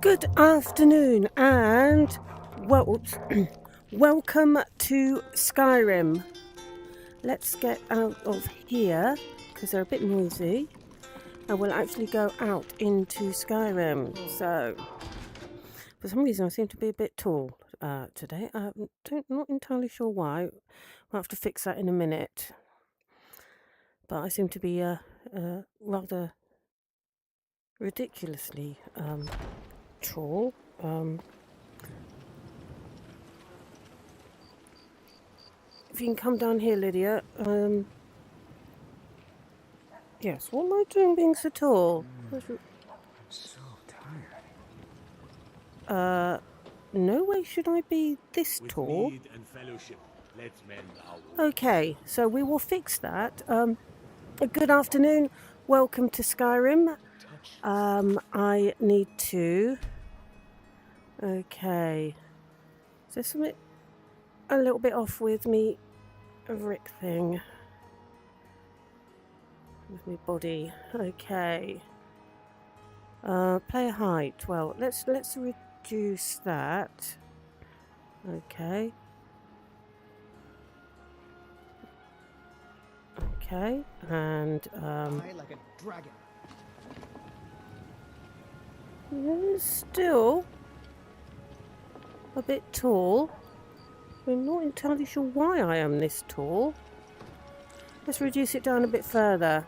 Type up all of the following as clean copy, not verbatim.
Good afternoon and welcome to Skyrim. Let's get out of here because they're a bit noisy and we'll actually go out into Skyrim. So for some reason I seem to be a bit tall today. Not entirely sure why. I'll have to fix that in a minute. But I seem to be rather ridiculously tall. If you can come down here, Lydia. Yes, what am I doing being so tall? I'm so tired. No way should I be this tall. Okay, so we will fix that. Good afternoon. Welcome to Skyrim. I need to... Okay. Is there something a little bit off with me? A Rick thing. With my body. Okay. Player height. Well, let's reduce that. Okay. Okay. And Like a dragon. Still a bit tall. I'm not entirely sure why I am this tall. Let's reduce it down a bit further.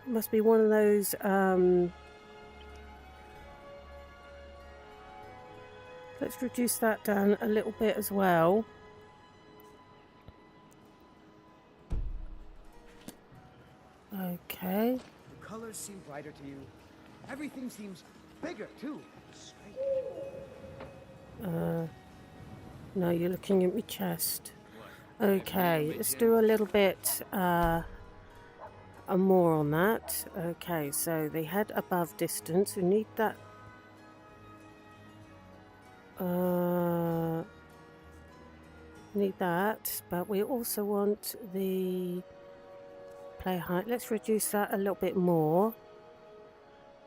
Must be one of those let's reduce that down a little bit as well. Okay. The colors seem brighter to you. Everything seems bigger too. No, you're looking at my chest. Okay, let's do a little bit more on that. Okay, so the head above distance, we need that. Need that, but we also want the play height. Let's reduce that a little bit more.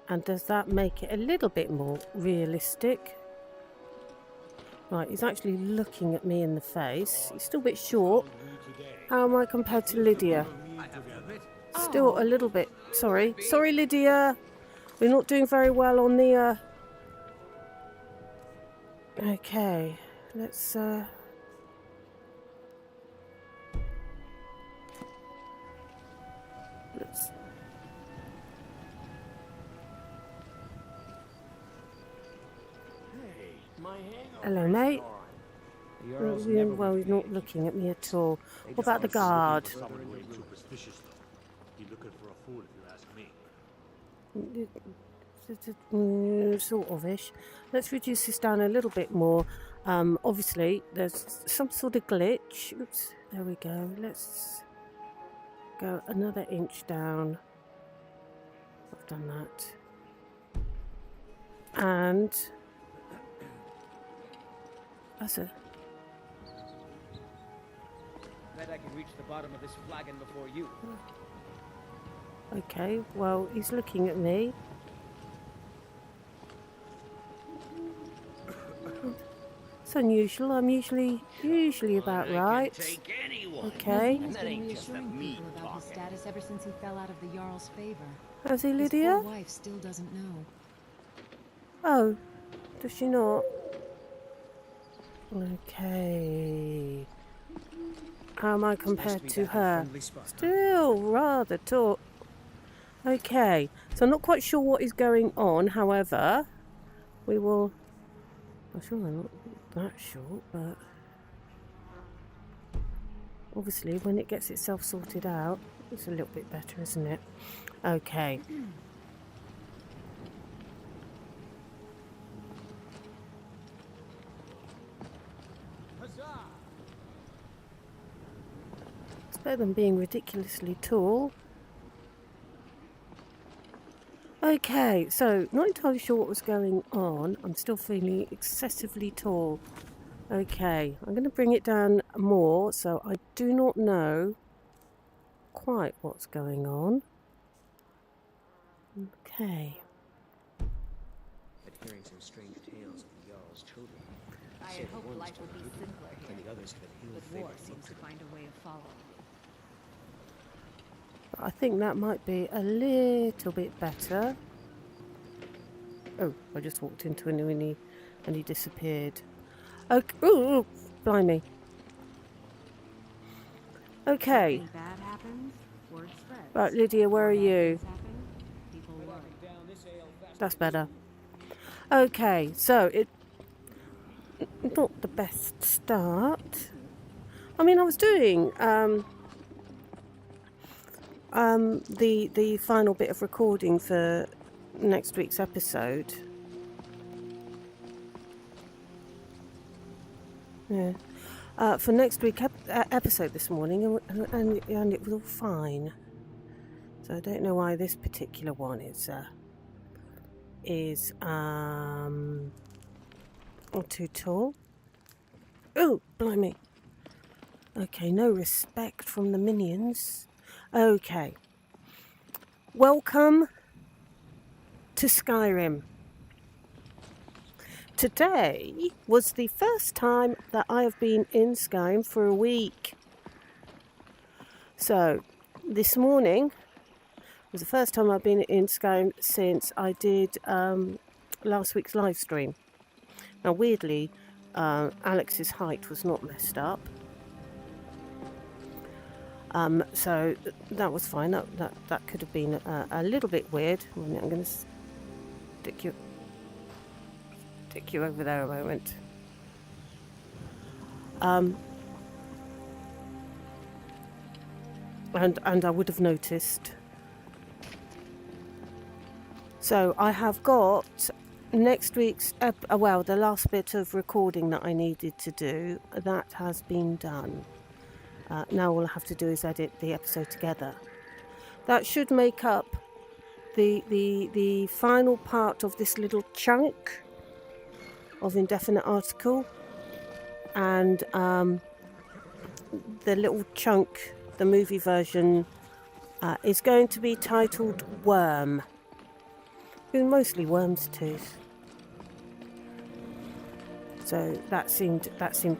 And does that make it a little bit more realistic? Right, he's actually looking at me in the face. He's still a bit short. How am I compared to Lydia? Still a little bit. Sorry, Lydia. We're not doing very well on the. Okay, let's. Hello, mate. Well, he's not looking at me at all. What about the guard? Sort of-ish. Let's reduce this down a little bit more. Obviously, there's some sort of glitch. Oops, there we go. Let's go another inch down. I've done that. And... That's it. Bet I can reach the bottom of this flagon before you. Okay, well, he's looking at me. It's unusual. I'm usually about right. Okay. He's been reassuring people about his status ever since he fell out of the Jarl's favor. How's he, Lydia? His poor wife still doesn't know. Oh, does she not? Okay. How am I compared to her? Still rather tall. Okay, so I'm not quite sure what is going on. However, we will... I'm sure I'm not that short, but... Obviously, when it gets itself sorted out, it's a little bit better, isn't it? Okay. It's better than being ridiculously tall. Okay, so not entirely sure what was going on. I'm still feeling excessively tall. Okay, I'm going to bring it down more, so I do not know quite what's going on. Okay. hearing some strange tales of the Jarl's children. I Say had that hoped one's life would be gone voodoo, simpler and here, the others have an but ill war fated seems to monster. find a way of following. I think that might be a little bit better. Oh, I just walked into him and he disappeared. Okay. Ooh, blimey. Okay. Something bad happens, word spreads. Right, Lydia, where are Bad you? things happen, people worry. That's better. Okay, so not the best start. I mean, I was doing the final bit of recording for next week's episode. Yeah. For next week's episode this morning, and it was all fine. So I don't know why this particular one is too tall. Oh, blimey. Okay, no respect from the minions. Okay. Welcome to Skyrim. Today was the first time that I have been in Skyrim for a week. So, this morning was the first time I've been in Skyrim since I did last week's live stream. Now, weirdly, Alex's height was not messed up. So that was fine. That could have been a little bit weird. I'm going to stick you over there a moment. And I would have noticed. So I have got next week's the last bit of recording that I needed to do. That has been done. Now all I have to do is edit the episode together. That should make up the final part of this little chunk of indefinite article, and the little chunk, the movie version, is going to be titled Worm. Mostly Worm's Tooth. So that seemed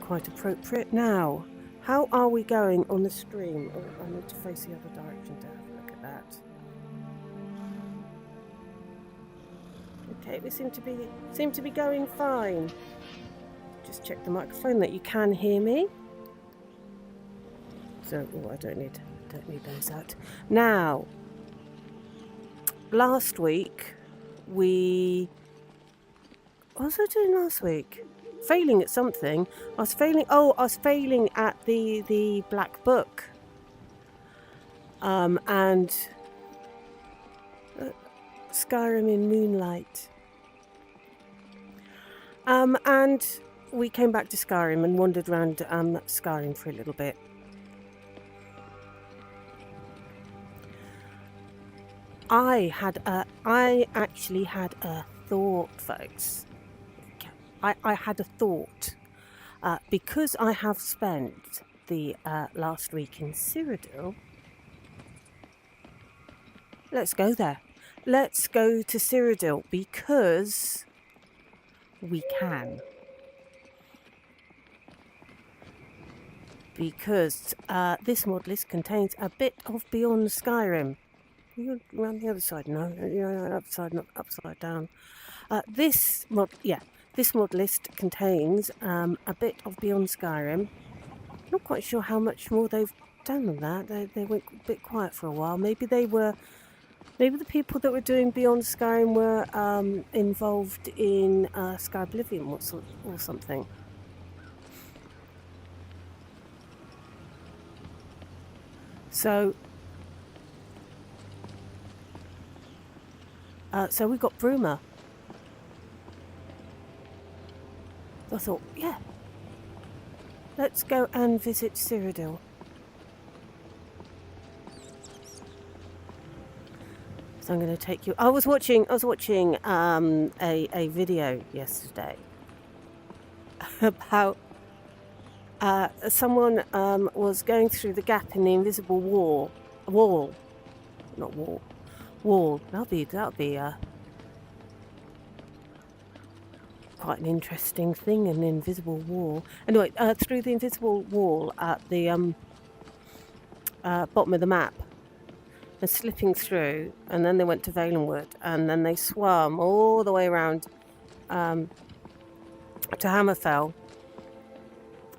quite appropriate. Now, how are we going on the stream? Oh, I need to face the other direction to have a look at that. Okay, we seem to be going fine. Just check the microphone that you can hear me. So, I don't need those out. Now, last week what was I doing last week? Failing at something. I was failing at the Black Book. And Skyrim in Moonlight. And we came back to Skyrim and wandered around Skyrim for a little bit. I actually had a thought, folks. I had a thought. Because I have spent the last week in Cyrodiil. Let's go there. Let's go to Cyrodiil because we can. Because this mod list contains a bit of Beyond Skyrim. You're around the other side, no, you're upside, not upside down. This mod list contains a bit of Beyond Skyrim. Not quite sure how much more they've done on that. They went a bit quiet for a while. Maybe the people that were doing Beyond Skyrim were involved in Sky Oblivion or something. So we got Bruma. I thought, yeah, let's go and visit Cyrodiil. So I'm going to take you. I was watching a video yesterday about someone was going through the gap in the invisible wall. That'll be quite an interesting thing, an invisible wall. Anyway, through the invisible wall at the bottom of the map, and slipping through, and then they went to Valenwood, and then they swam all the way around to Hammerfell,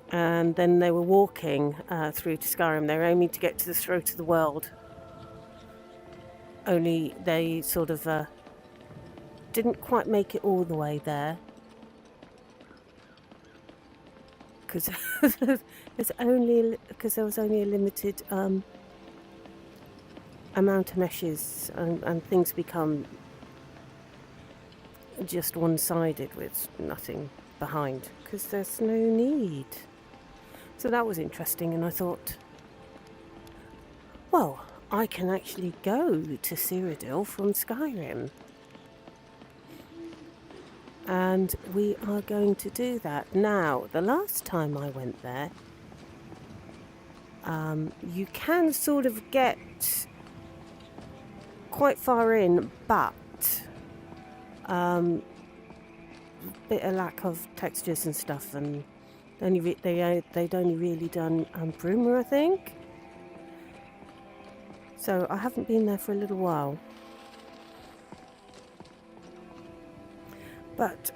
and then they were walking through to Skyrim. They were aiming to get to the throat of the world, only they sort of didn't quite make it all the way there, because there was only a limited amount of meshes, and things become just one-sided with nothing behind, because there's no need. So that was interesting, and I thought, well, I can actually go to Cyrodiil from Skyrim. And we are going to do that. Now, the last time I went there, you can sort of get quite far in, but bit of lack of textures and stuff, and they'd only really done Bruma, I think. So I haven't been there for a little while. But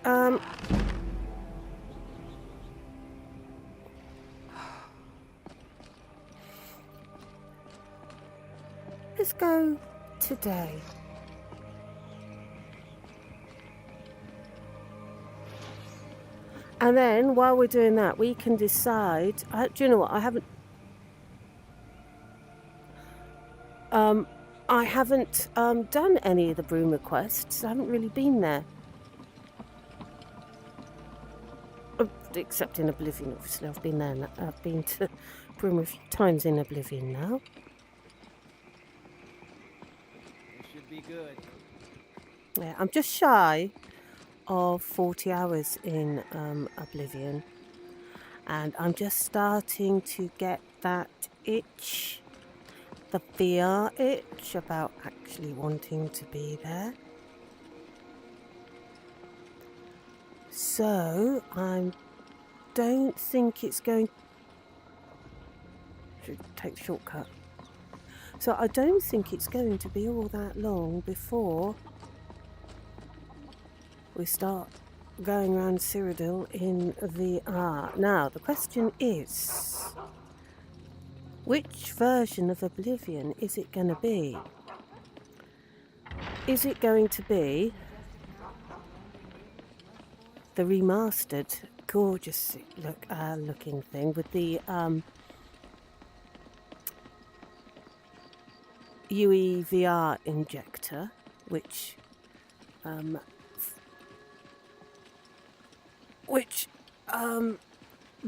let's go today. And then while we're doing that, we can decide. Do you know what? I haven't done any of the Bruma quests. I haven't really been there. Except in Oblivion, obviously. I've been there. I've been to Bruma a few times in Oblivion now. It should be good. Yeah, I'm just shy of 40 hours in Oblivion, and I'm just starting to get that itch, the VR itch, about actually wanting to be there. So I don't think it's going. Should take the shortcut. So I don't think it's going to be all that long before we start going around Cyrodiil in VR. Now, the question is, which version of Oblivion is it going to be? Is it going to be the remastered, gorgeous looking thing with the UE VR injector, which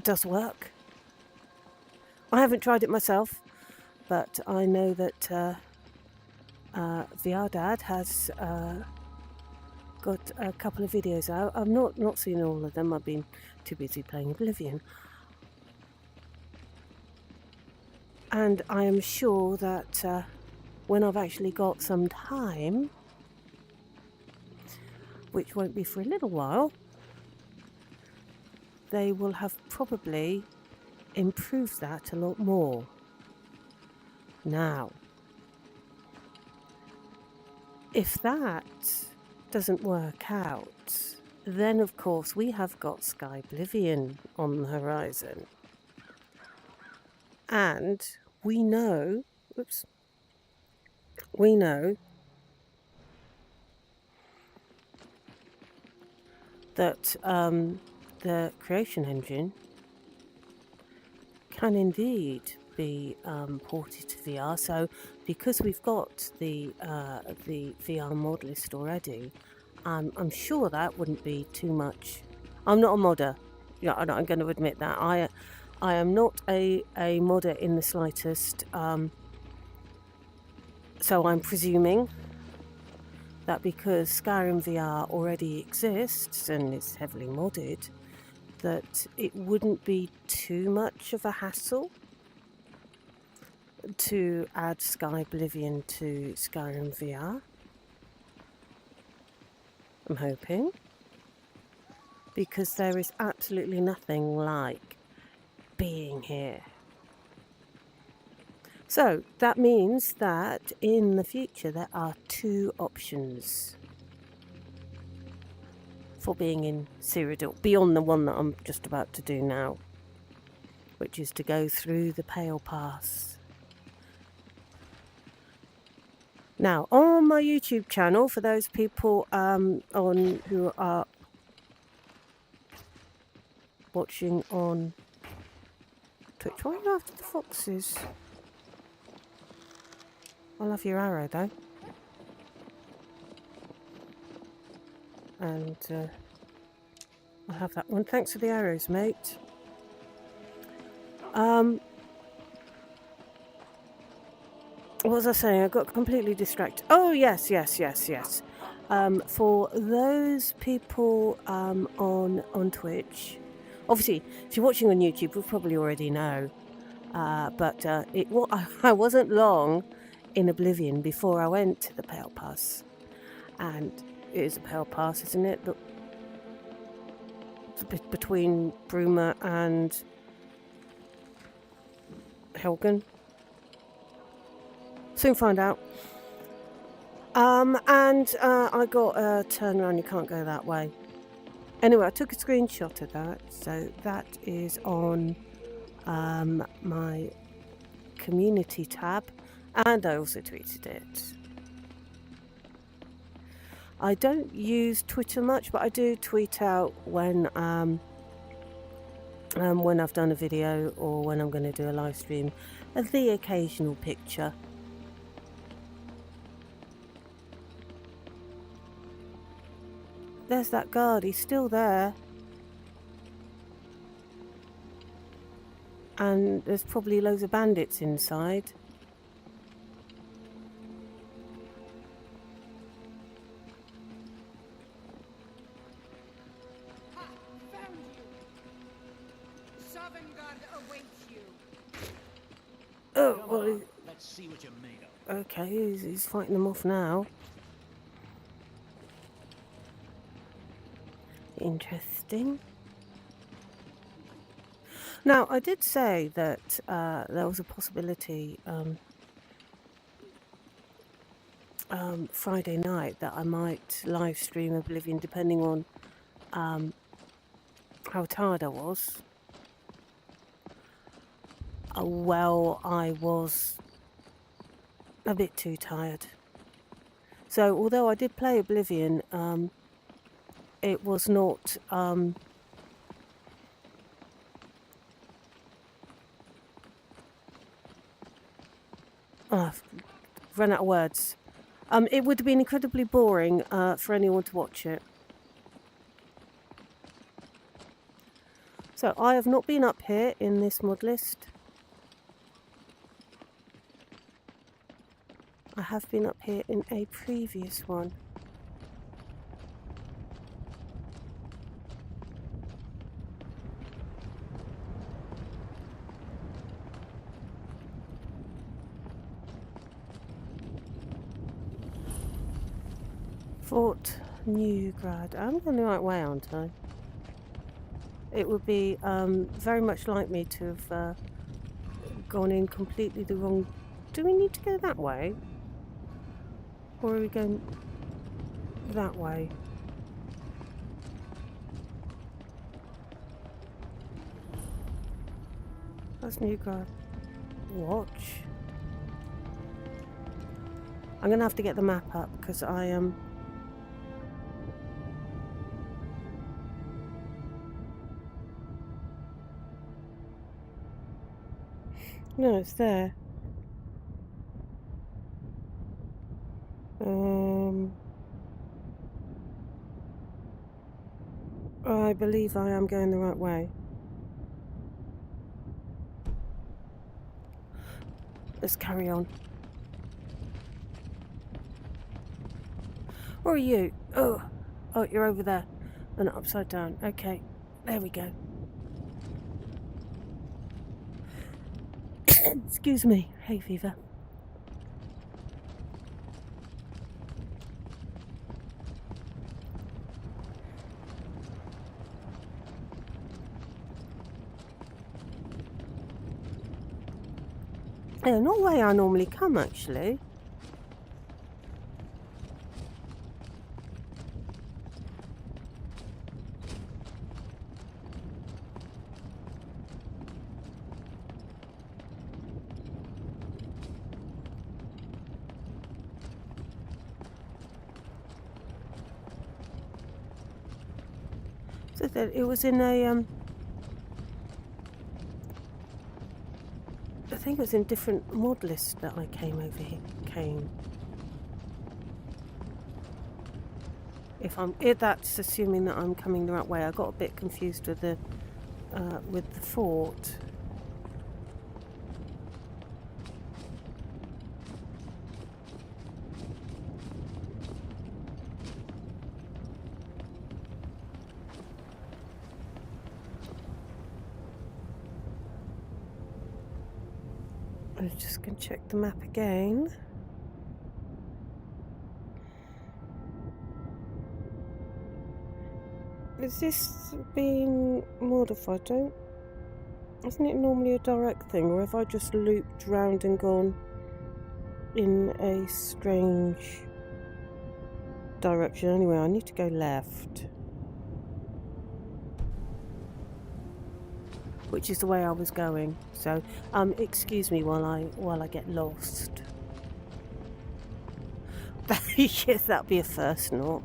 does work? I haven't tried it myself, but I know that VR Dad has got a couple of videos out. I've not seen all of them. I've been too busy playing Oblivion. And I am sure that when I've actually got some time, which won't be for a little while, they will have probably improved that a lot more. Now, if that doesn't work out, then of course we have got Skyblivion on the horizon. And we know, that the creation engine can indeed be ported to VR. So because we've got the VR mod list already, I'm sure that wouldn't be too much. I'm not a modder. Yeah, I'm going to admit that. I am not a modder in the slightest. So I'm presuming that because Skyrim VR already exists and is heavily modded, that it wouldn't be too much of a hassle to add Skyblivion to Skyrim VR. I'm hoping. because there is absolutely nothing like being here. So that means that in the future there are 2 options for being in Cyrodiil, beyond the one that I'm just about to do now, which is to go through the Pale Pass. Now, on my YouTube channel, for those people who are watching on Twitch, why are you after the foxes? I love your arrow, though. And I'll have that one. Thanks for the arrows, mate. What was I saying? I got completely distracted. Oh, yes. For those people on Twitch, obviously, if you're watching on YouTube, you'll probably already know. But I wasn't long in Oblivion before I went to the Pale Pass. And it is a Pale Pass, isn't it? Between Bruma and Helgen. Soon find out. I got a turn around, you can't go that way. Anyway, I took a screenshot of that, so that is on my community tab, and I also tweeted it. I don't use Twitter much, but I do tweet out when I've done a video or when I'm going to do a live stream of the occasional picture. There's that guard, he's still there. And there's probably loads of bandits inside. Ha! Found you! Dawnguard awaits you. Oh, well, Let's see what you're made of. okay, he's fighting them off now. Interesting. Now, I did say that there was a possibility Friday night that I might live stream Oblivion, depending on how tired I was. Well, I was a bit too tired. So, although I did play Oblivion, it was not I've run out of words. It would have been incredibly boring for anyone to watch it. So I have not been up here in this mod list. I have been up here in a previous one. Fort Newgrad. I'm going the right way, aren't I? It would be very much like me to have gone in completely the wrong... Do we need to go that way? Or are we going that way? That's Newgrad. Watch. I'm going to have to get the map up because I am... No, it's there. I believe I am going the right way. Let's carry on. Where are you? Oh, you're over there. And upside down. Okay, there we go. Excuse me, hay fever. Yeah, not the way I normally come, actually. So that it was in a I think it was in different mod lists that I came over here. If that's assuming that I'm coming the right way. I got a bit confused with the fort. I'm just going to check the map again. Is this being modified? Isn't it normally a direct thing, or have I just looped round and gone in a strange direction? Anyway, I need to go left, which is the way I was going. So, excuse me while I get lost. Yes, that'd be a first, not.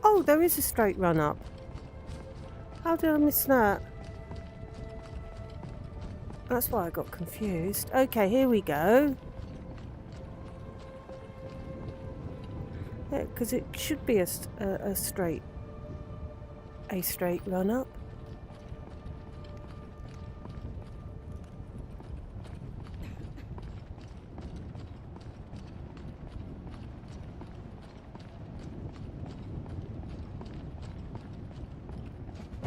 Oh, there is a straight run up. How did I miss that? That's why I got confused. Okay, here we go. Yeah, because it should be a straight run up.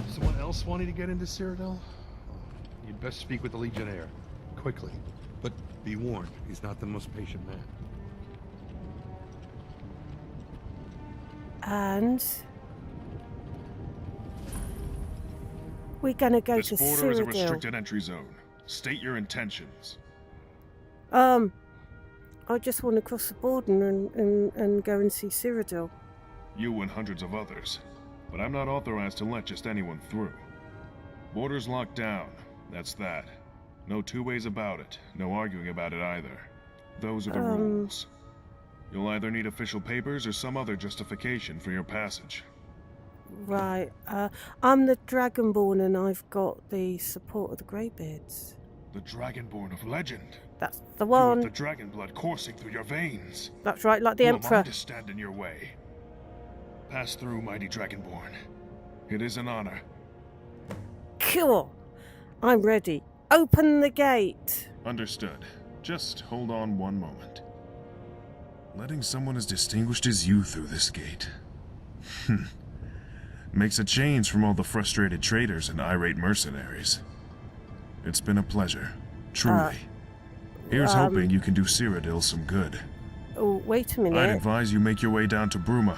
Someone else wanting to get into Cyrodiil? You'd best speak with the Legionnaire. Quickly. But be warned, he's not the most patient man. And we're gonna go to This border is a Cyrodiil. restricted entry zone. State your intentions. I just want to cross the border and go and see Cyrodiil. You and hundreds of others. But I'm not authorized to let just anyone through. Border's locked down. That's that. No two ways about it. No arguing about it either. Those are the rules. You'll either need official papers or some other justification for your passage. Right. I'm the Dragonborn and I've got the support of the Greybeards. The Dragonborn of legend. That's the You one. have the dragon blood coursing through your veins. That's right, like the Who am I Emperor. to stand in your way? Pass through, mighty Dragonborn. It is an honor. Cool. I'm ready. Open the gate. Understood. Just hold on one moment. Letting someone as distinguished as you through this gate. Makes a change from all the frustrated traders and irate mercenaries. It's been a pleasure. Truly. Here's hoping you can do Cyrodiil some good. Oh, wait a minute. I'd advise you make your way down to Bruma.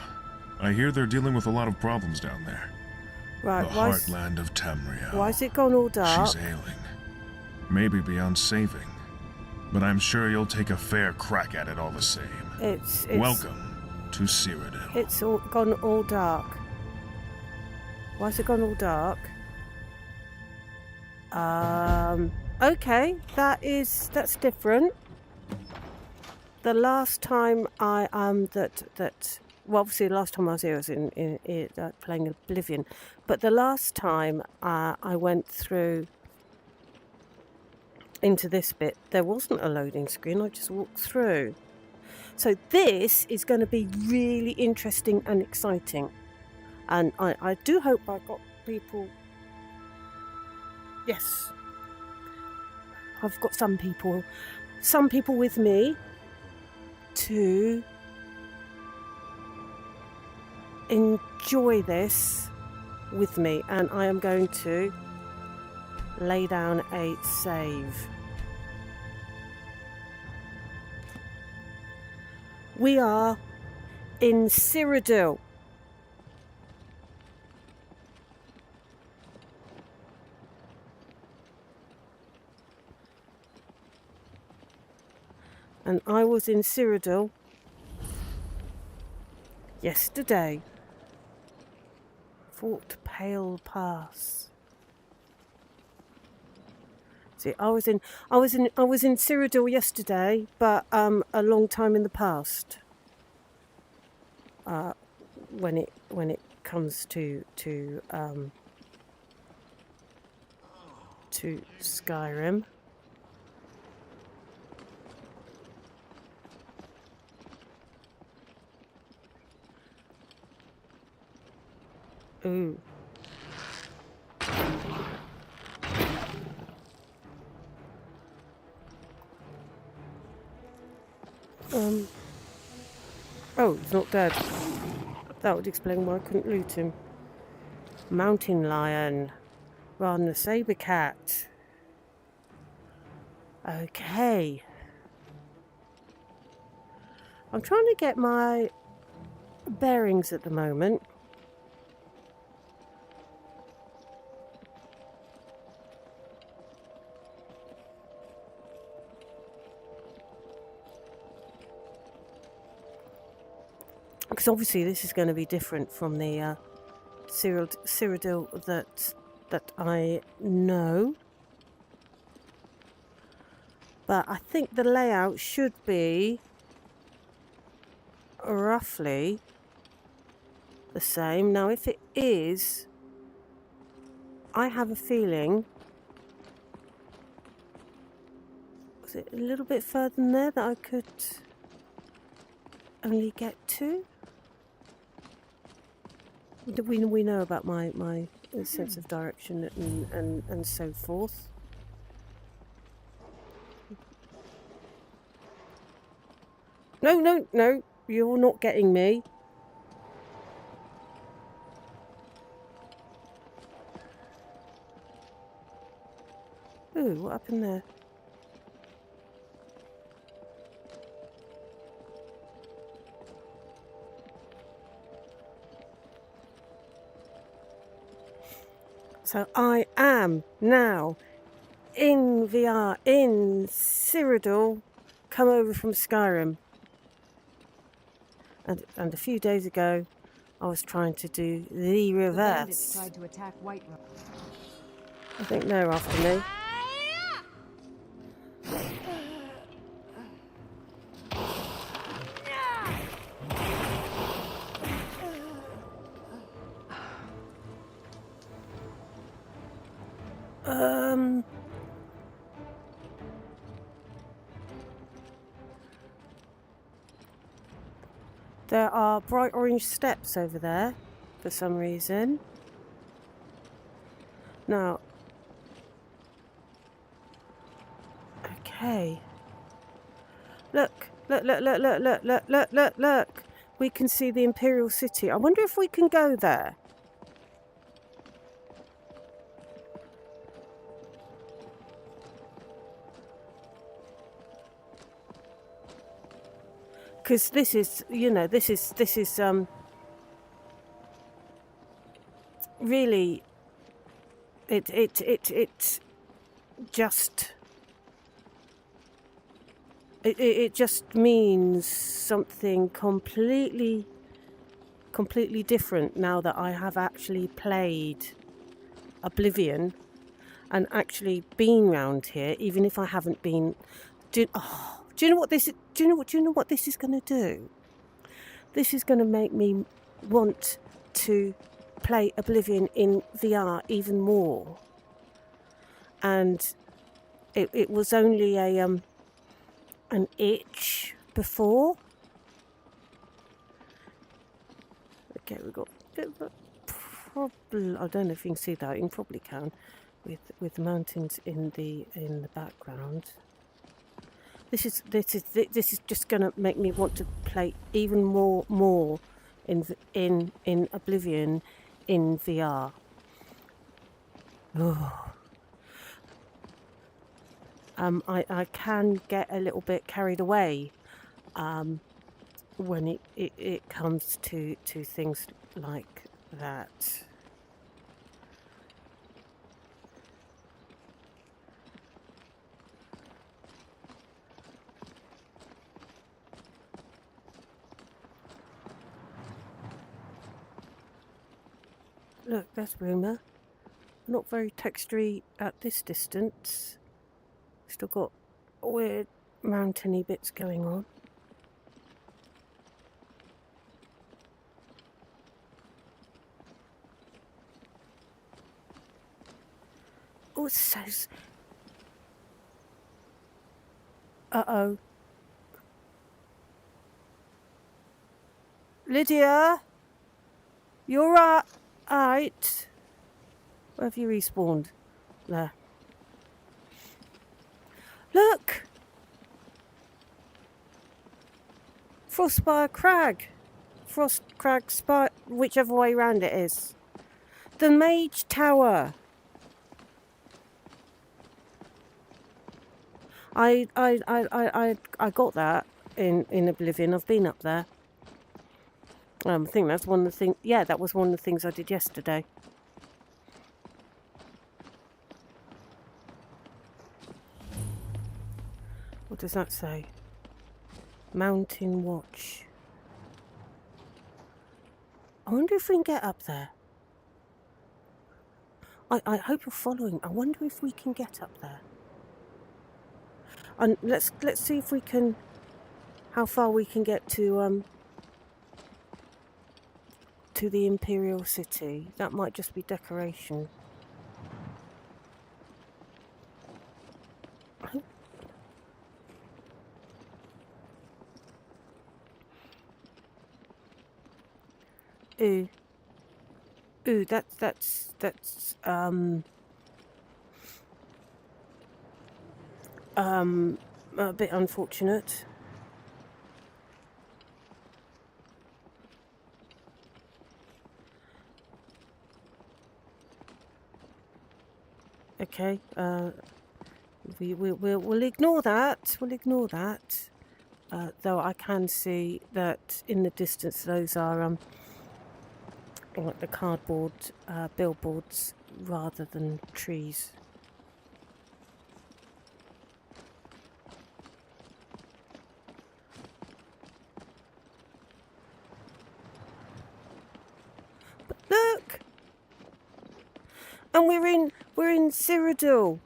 I hear they're dealing with a lot of problems down there. Right, The heartland of Tamriel. why's it gone all dark? She's ailing. Maybe beyond saving. But I'm sure you'll take a fair crack at it all the same. It's Welcome to Cyrodiil. It's all gone all dark. Why's it gone all dark? Okay, that's different. The last time well, obviously the last time I was here was in playing Oblivion, but the last time I went through into this bit, there wasn't a loading screen. I just walked through. So this is going to be really interesting and exciting, and I do hope I got people. Yes, I've got some people with me to enjoy this with me, and I am going to lay down a save. We are in Cyrodiil. And I was in Cyrodiil yesterday. Fort Pale Pass. See, I was in Cyrodiil yesterday, but a long time in the past. When it comes to Skyrim. Ooh. Oh, he's not dead. That would explain why I couldn't loot him. Mountain lion rather than a saber cat. Okay. I'm trying to get my bearings at the moment. Because obviously this is going to be different from the Cyrodiil that I know. But I think the layout should be roughly the same. Now if it is, I have a feeling, was it a little bit further than there that I could only get to? We know about my sense of direction and so forth. No, you're not getting me. Ooh, what happened there? So I am now in VR, in Cyrodiil, come over from Skyrim. And a few days ago, I was trying to do the reverse. Tried to attack Whiterun. I think they're after me. There are bright orange steps over there for some reason. Now, okay. Look. We can see the Imperial City. I wonder if we can go there. Because this is, really, it just means something completely different now that I have actually played Oblivion and actually been round here, even if I haven't been. Do you know what this is going to do? This is going to make me want to play Oblivion in VR even more. And it was only an itch before. Okay, we've got a bit of a problem. I don't know if you can see that. You probably can, with mountains in the background. This is just going to make me want to play even more in Oblivion in VR. Oh. I can get a little bit carried away when it comes to things like that. Look, there's rumour. Not very textury at this distance. Still got weird mountainy bits going on. Oh, it says... Uh-oh. Lydia? You're right. Where have you respawned? There. Look! Frostspire Crag. Frost Crag Spire, whichever way round it is. The Mage Tower. I got that in Oblivion. I've been up there. I think that's one of the things. Yeah, that was one of the things I did yesterday. What does that say? Mountain Watch. I wonder if we can get up there. I hope you're following. I wonder if we can get up there. And let's see if we can, how far we can get to the Imperial City. That might just be decoration. Ooh, that's a bit unfortunate. Okay, we'll ignore that. We'll ignore that. Though I can see that in the distance those are like the cardboard billboards rather than trees. But look, and we're in Cyrodiil.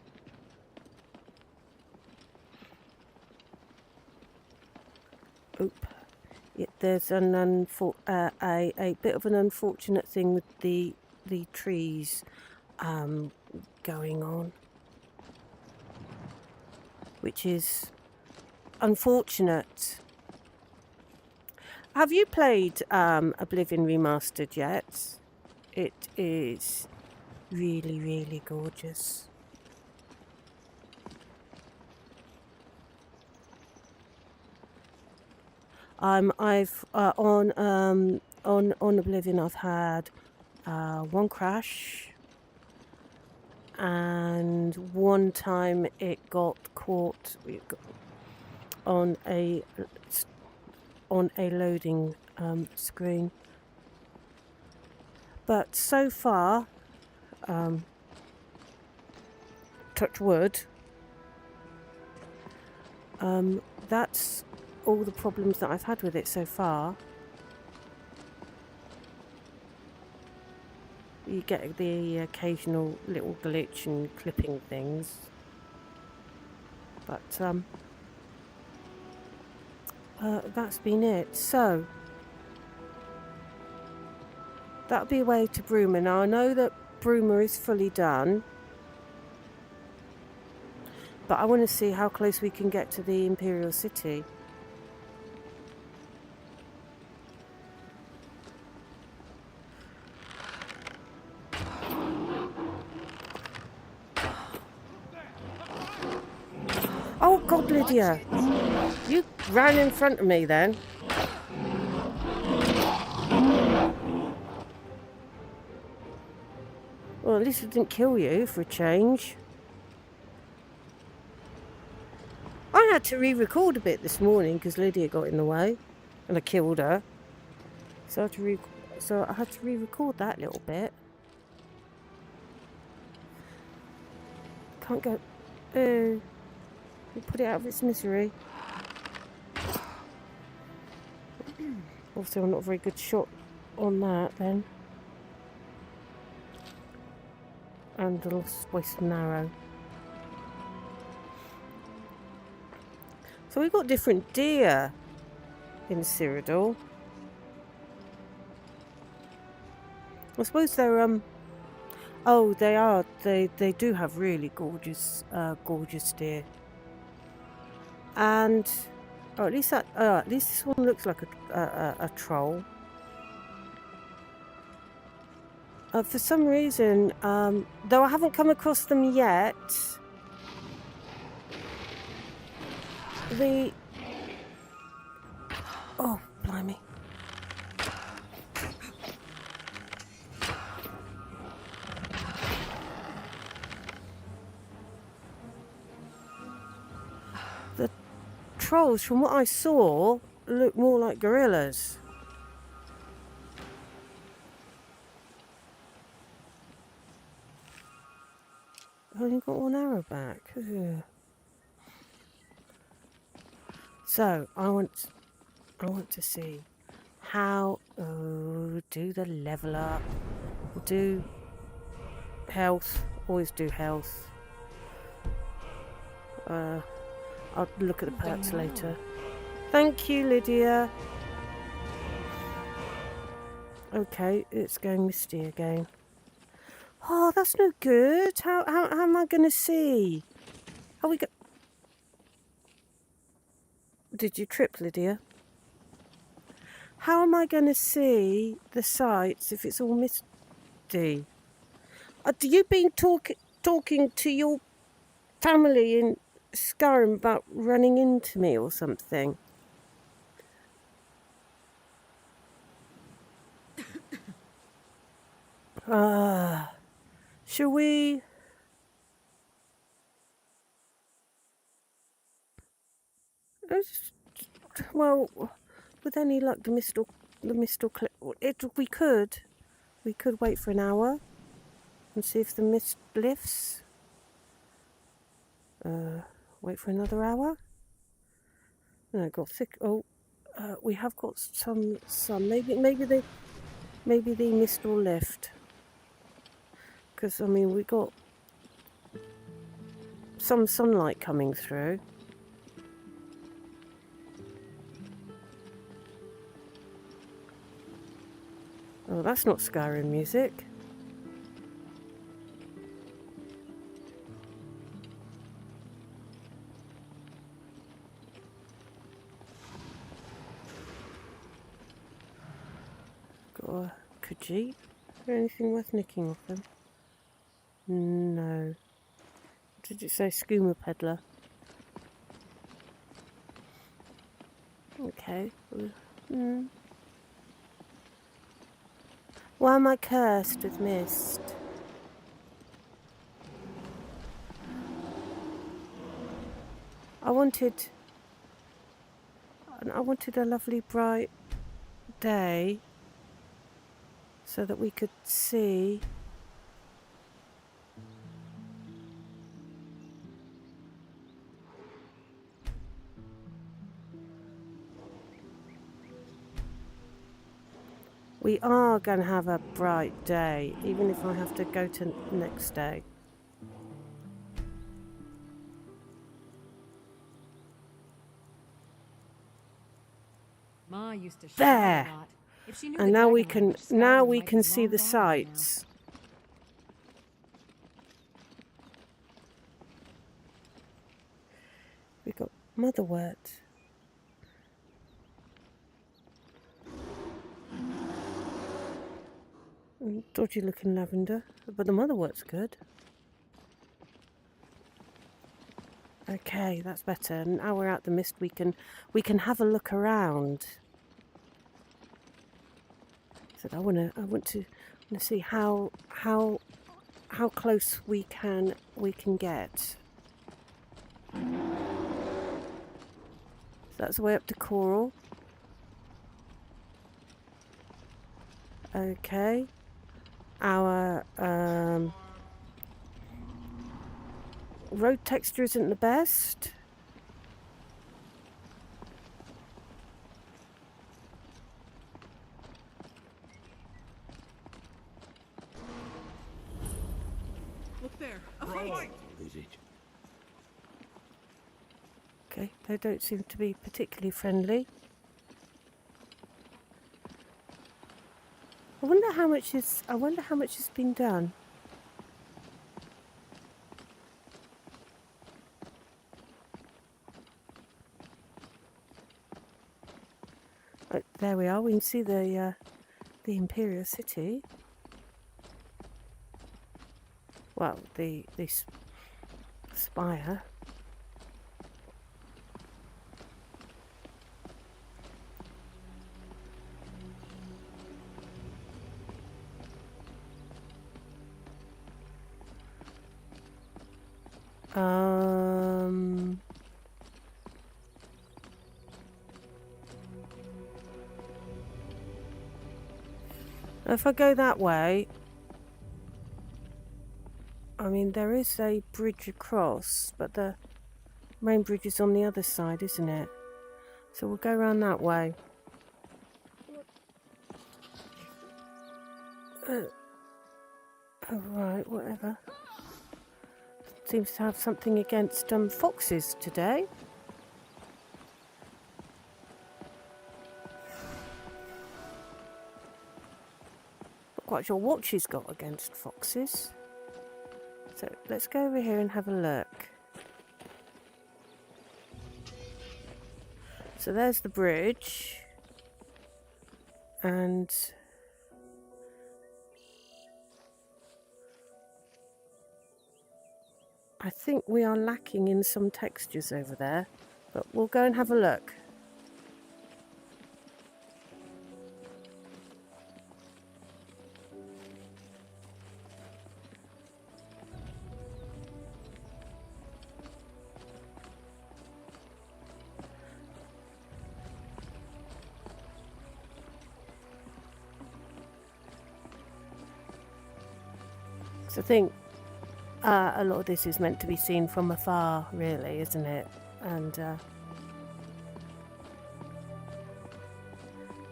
Oop. Yeah, there's an a bit of an unfortunate thing with the trees going on, which is unfortunate. Have you played Oblivion Remastered yet? It is really, really gorgeous. I've on Oblivion I've had one crash, and one time it got caught on a loading screen. But so far, touch wood, that's all the problems that I've had with it so far. You get the occasional little glitch and clipping things, but that's been it. So that'll be away to Bruma. Now I know that Bruma is fully done, but I want to see how close we can get to the Imperial City. Oh God, Lydia! You ran in front of me then. Well, at least it didn't kill you for a change. I had to re-record a bit this morning because Lydia got in the way and I killed her. So I had to re-record that little bit. Can't go. Oh, we put it out of its misery. Also, I'm not a very good shot on that then. And a little waist and arrow. So we've got different deer in Cyrodiil. I suppose they're oh, they are. They do have really gorgeous deer. And oh, at least this one looks like a troll. For some reason, though I haven't come across them yet, oh, blimey. The trolls, from what I saw, look more like gorillas. I've only got one arrow back. Ugh. So I want to see how do the level up, do health, always do health. I'll look at the perks later. Thank you, Lydia. Okay, it's going misty again. Oh, that's no good. How am I going to see? Are we go? Did you trip, Lydia? How am I going to see the sights if it's all misty? Do you been talking to your family in Skyrim about running into me or something? Shall we? Well, with any luck, the mist will clear. We could wait for an hour and see if the mist lifts. Wait for another hour. No, got thick. Oh, we have got some sun. Maybe the mist will lift. Because I mean, we got some sunlight coming through. Oh, that's not Skyrim music. Got a Khajiit. Is there anything worth nicking off them? No. Did it say skooma peddler? Okay. Why am I cursed with mist? I wanted a lovely bright day so that we could see. We are going to have a bright day, even if I have to go to next day. Ma used to shout There. a lot. If she knew And the now we dragon can language, Skyrim might be see long the gone by sights. We got motherwort. Dodgy looking lavender, but the motherwort's good. Okay, that's better. Now we're out the mist, we can have a look around. I want to see how how close we can get. So that's the way up to Coral. Okay. Our road texture isn't the best. Look there. A fight. Is it? Okay, they don't seem to be particularly friendly. I wonder how much has been done. Right, there we are. We can see the Imperial City. Well, the spire. If I go that way, I mean, there is a bridge across, but the main bridge is on the other side, isn't it? So we'll go around that way. Alright, whatever. Seems to have something against foxes today. Not quite sure what she's got against foxes. So let's go over here and have a look. So there's the bridge. And I think we are lacking in some textures over there, but we'll go and have a look. So I think a lot of this is meant to be seen from afar, really, isn't it? And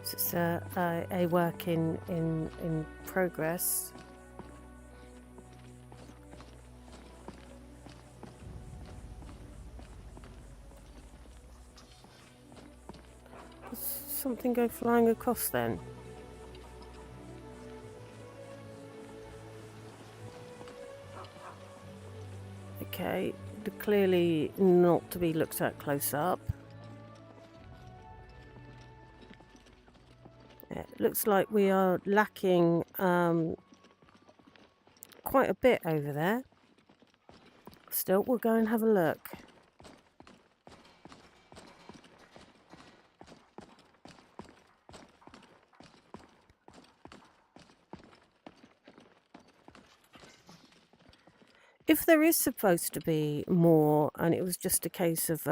it's a work in progress. Does something go flying across then? Okay, clearly not to be looked at close up. It looks like we are lacking quite a bit over there. Still, we'll go and have a look. If there is supposed to be more, and it was just a case of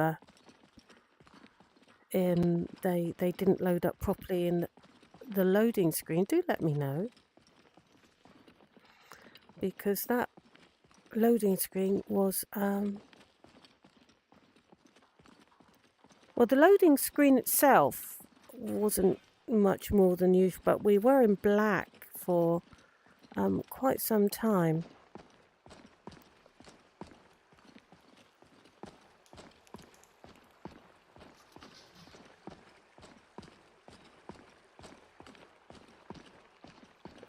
they didn't load up properly in the loading screen, do let me know, because that loading screen was well, the loading screen itself wasn't much more than usual, but we were in black for quite some time.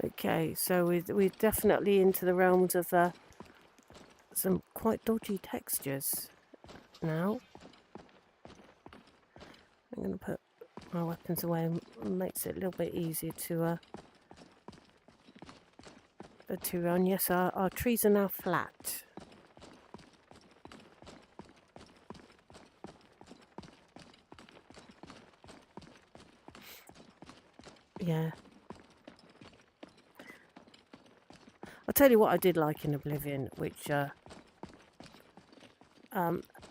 Okay, so we're definitely into the realms of some quite dodgy textures now. I'm going to put my weapons away and makes it a little bit easier to run. Yes, our trees are now flat. Yeah. I'll tell you what I did like in Oblivion, which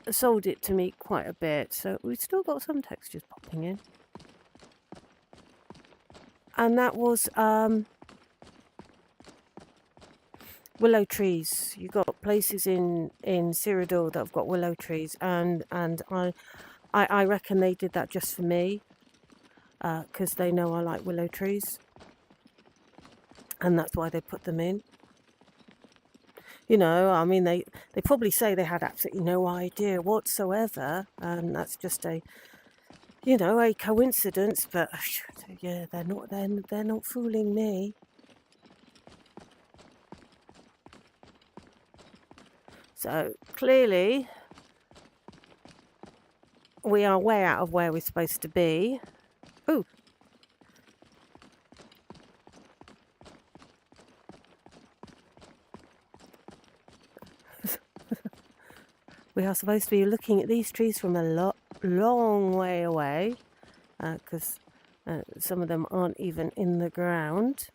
sold it to me quite a bit. So we've still got some textures popping in. And that was willow trees. You got places in Cyrodiil that have got willow trees, and I reckon they did that just for me, because they know I like willow trees, and that's why they put them in. You know, I mean, they probably say they had absolutely no idea whatsoever, and that's just a, you know, a coincidence. But yeah, they're not fooling me. So clearly, we are way out of where we're supposed to be. Ooh. We are supposed to be looking at these trees from a long way away, because some of them aren't even in the ground.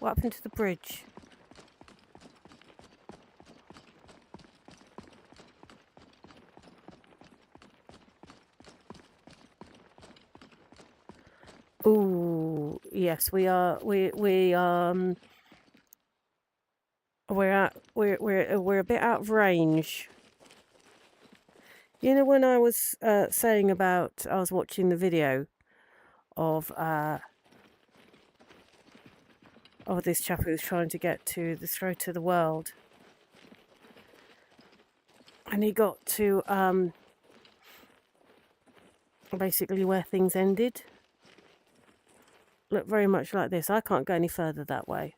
What happened to the bridge? Ooh, yes, we're a bit out of range. You know, when I was saying about I was watching the video of this chap who was trying to get to the throat of the world, and he got to basically where things ended. Look very much like this. I can't go any further that way.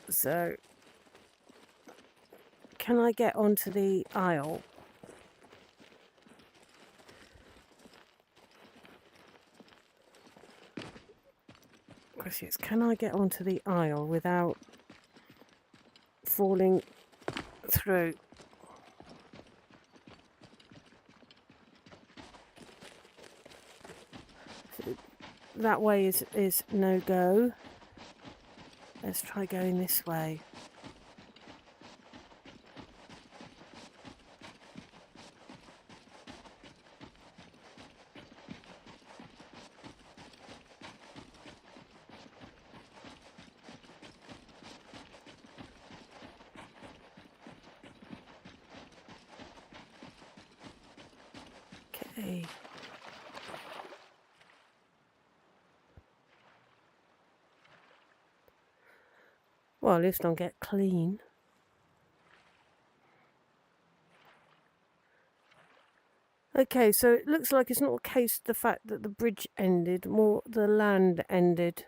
So, can I get onto the aisle? Yes, can I get onto the aisle without falling through? So that way is no go. Let's try going this way. Okay. Well, at least I'll get clean. Okay, so it looks like it's not a case of the fact that the bridge ended, more the land ended.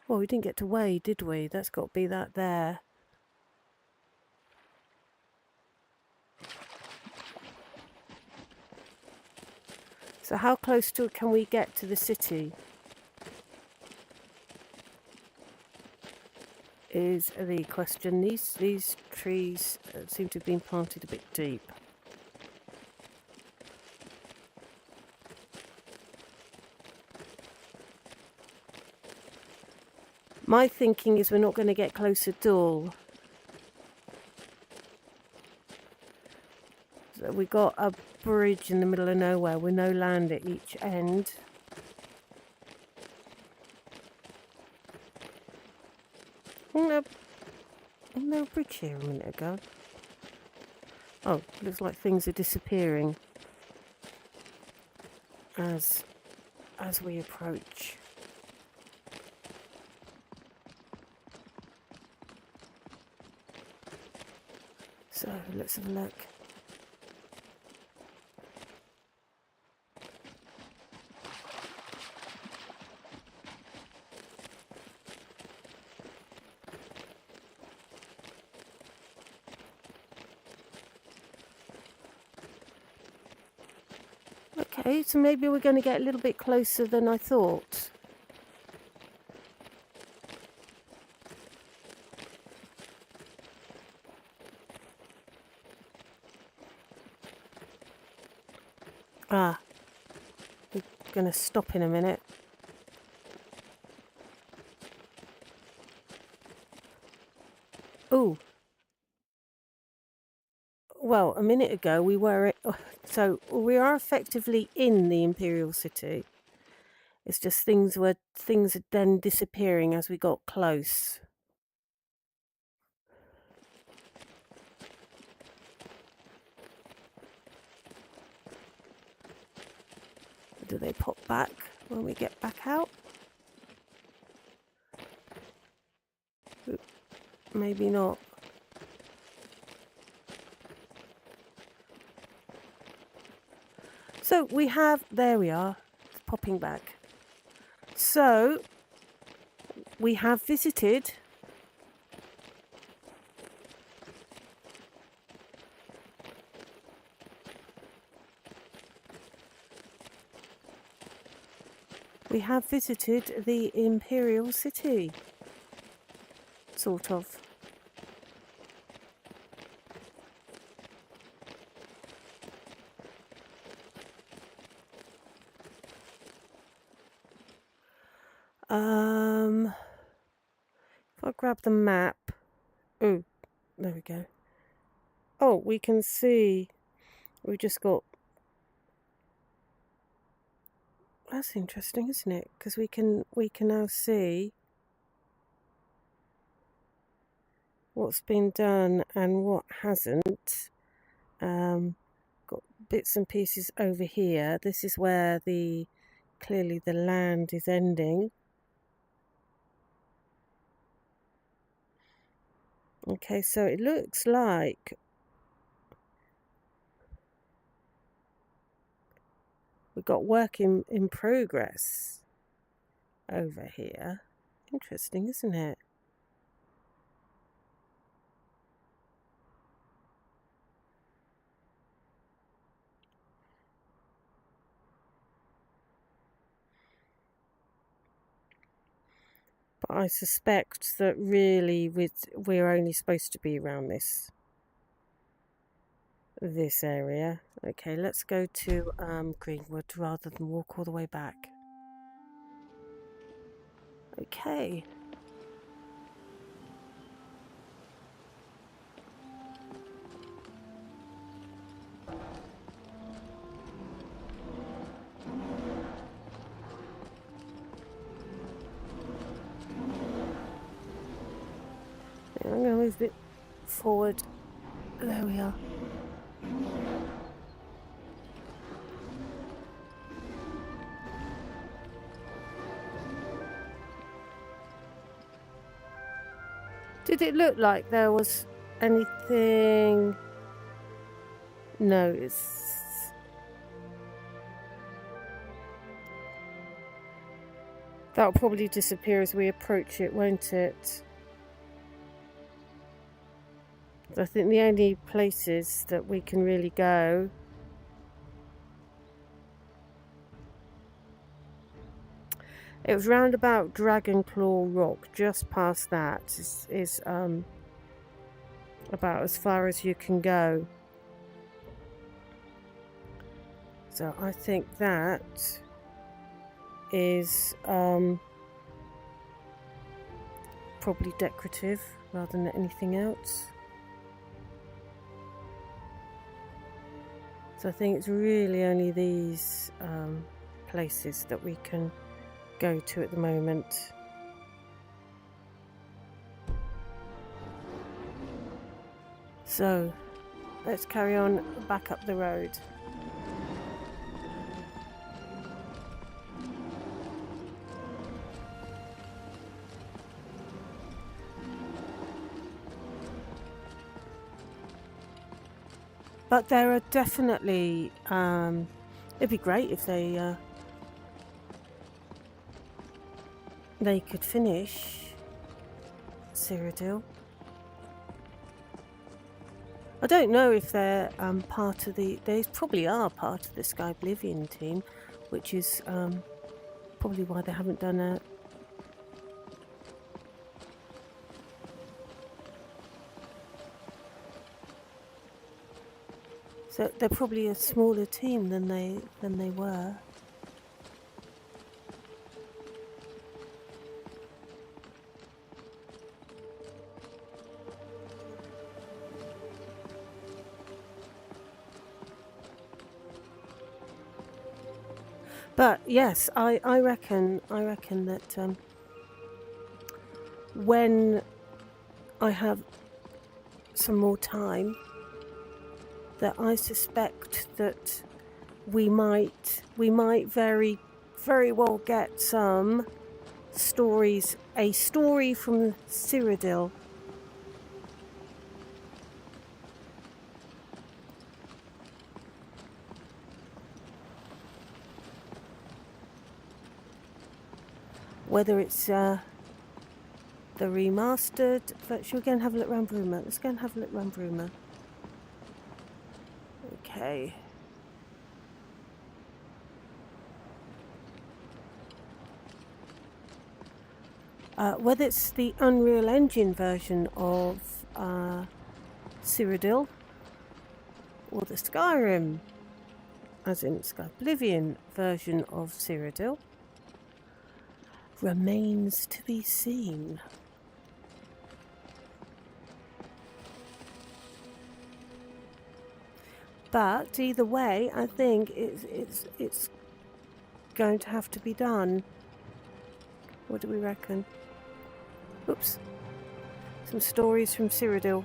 Well, we didn't get to wade, did we? That's got to be that there. So how close to can we get to the city? Is the question. These trees seem to have been planted a bit deep. My thinking is we're not going to get close at all. So we got a bridge in the middle of nowhere with no land at each end. No bridge here a minute ago. Oh, looks like things are disappearing as we approach. So let's have a look. Okay, so maybe we're going to get a little bit closer than I thought. Ah, we're going to stop in a minute. Ooh. Well, a minute ago we were... So we are effectively in the Imperial City. It's just things are then disappearing as we got close. Do they pop back when we get back out? Maybe not. So we have, there we are, it's popping back. So we have visited the Imperial City, sort of. If I grab the map, oh, there we go. Oh, we can see, we just got, that's interesting, isn't it? Because we can now see what's been done and what hasn't. Got bits and pieces over here. This is where clearly the land is ending. Okay, so it looks like we've got work in progress over here. Interesting, isn't it? But I suspect that really we're only supposed to be around this area. Okay, let's go to Greenwood rather than walk all the way back. Okay. I'm going to move it forward. There we are. Did it look like there was anything? No, that'll probably disappear as we approach it, won't it? I think the only places that we can really go it was round about Dragonclaw Rock. Just past that is about as far as you can go. So I think that is probably decorative rather than anything else. So I think it's really only these places that we can go to at the moment. So let's carry on back up the road. But there are definitely, it'd be great if they could finish Cyrodiil. I don't know if they're part of the... They probably are part of the Sky Oblivion team, which is probably why they haven't done a... So they're probably a smaller team than they were. But yes, I reckon that when I have some more time, that I suspect that we might very well get some stories, a story from Cyrodiil. Whether it's the remastered... Should we go and have a look around Bruma? Let's go and have a look around Bruma. Okay. Whether it's the Unreal Engine version of Cyrodiil or the Skyrim, as in Sky Oblivion version of Cyrodiil, remains to be seen. But either way, I think it's going to have to be done. What do we reckon? Oops. Some stories from Cyrodiil.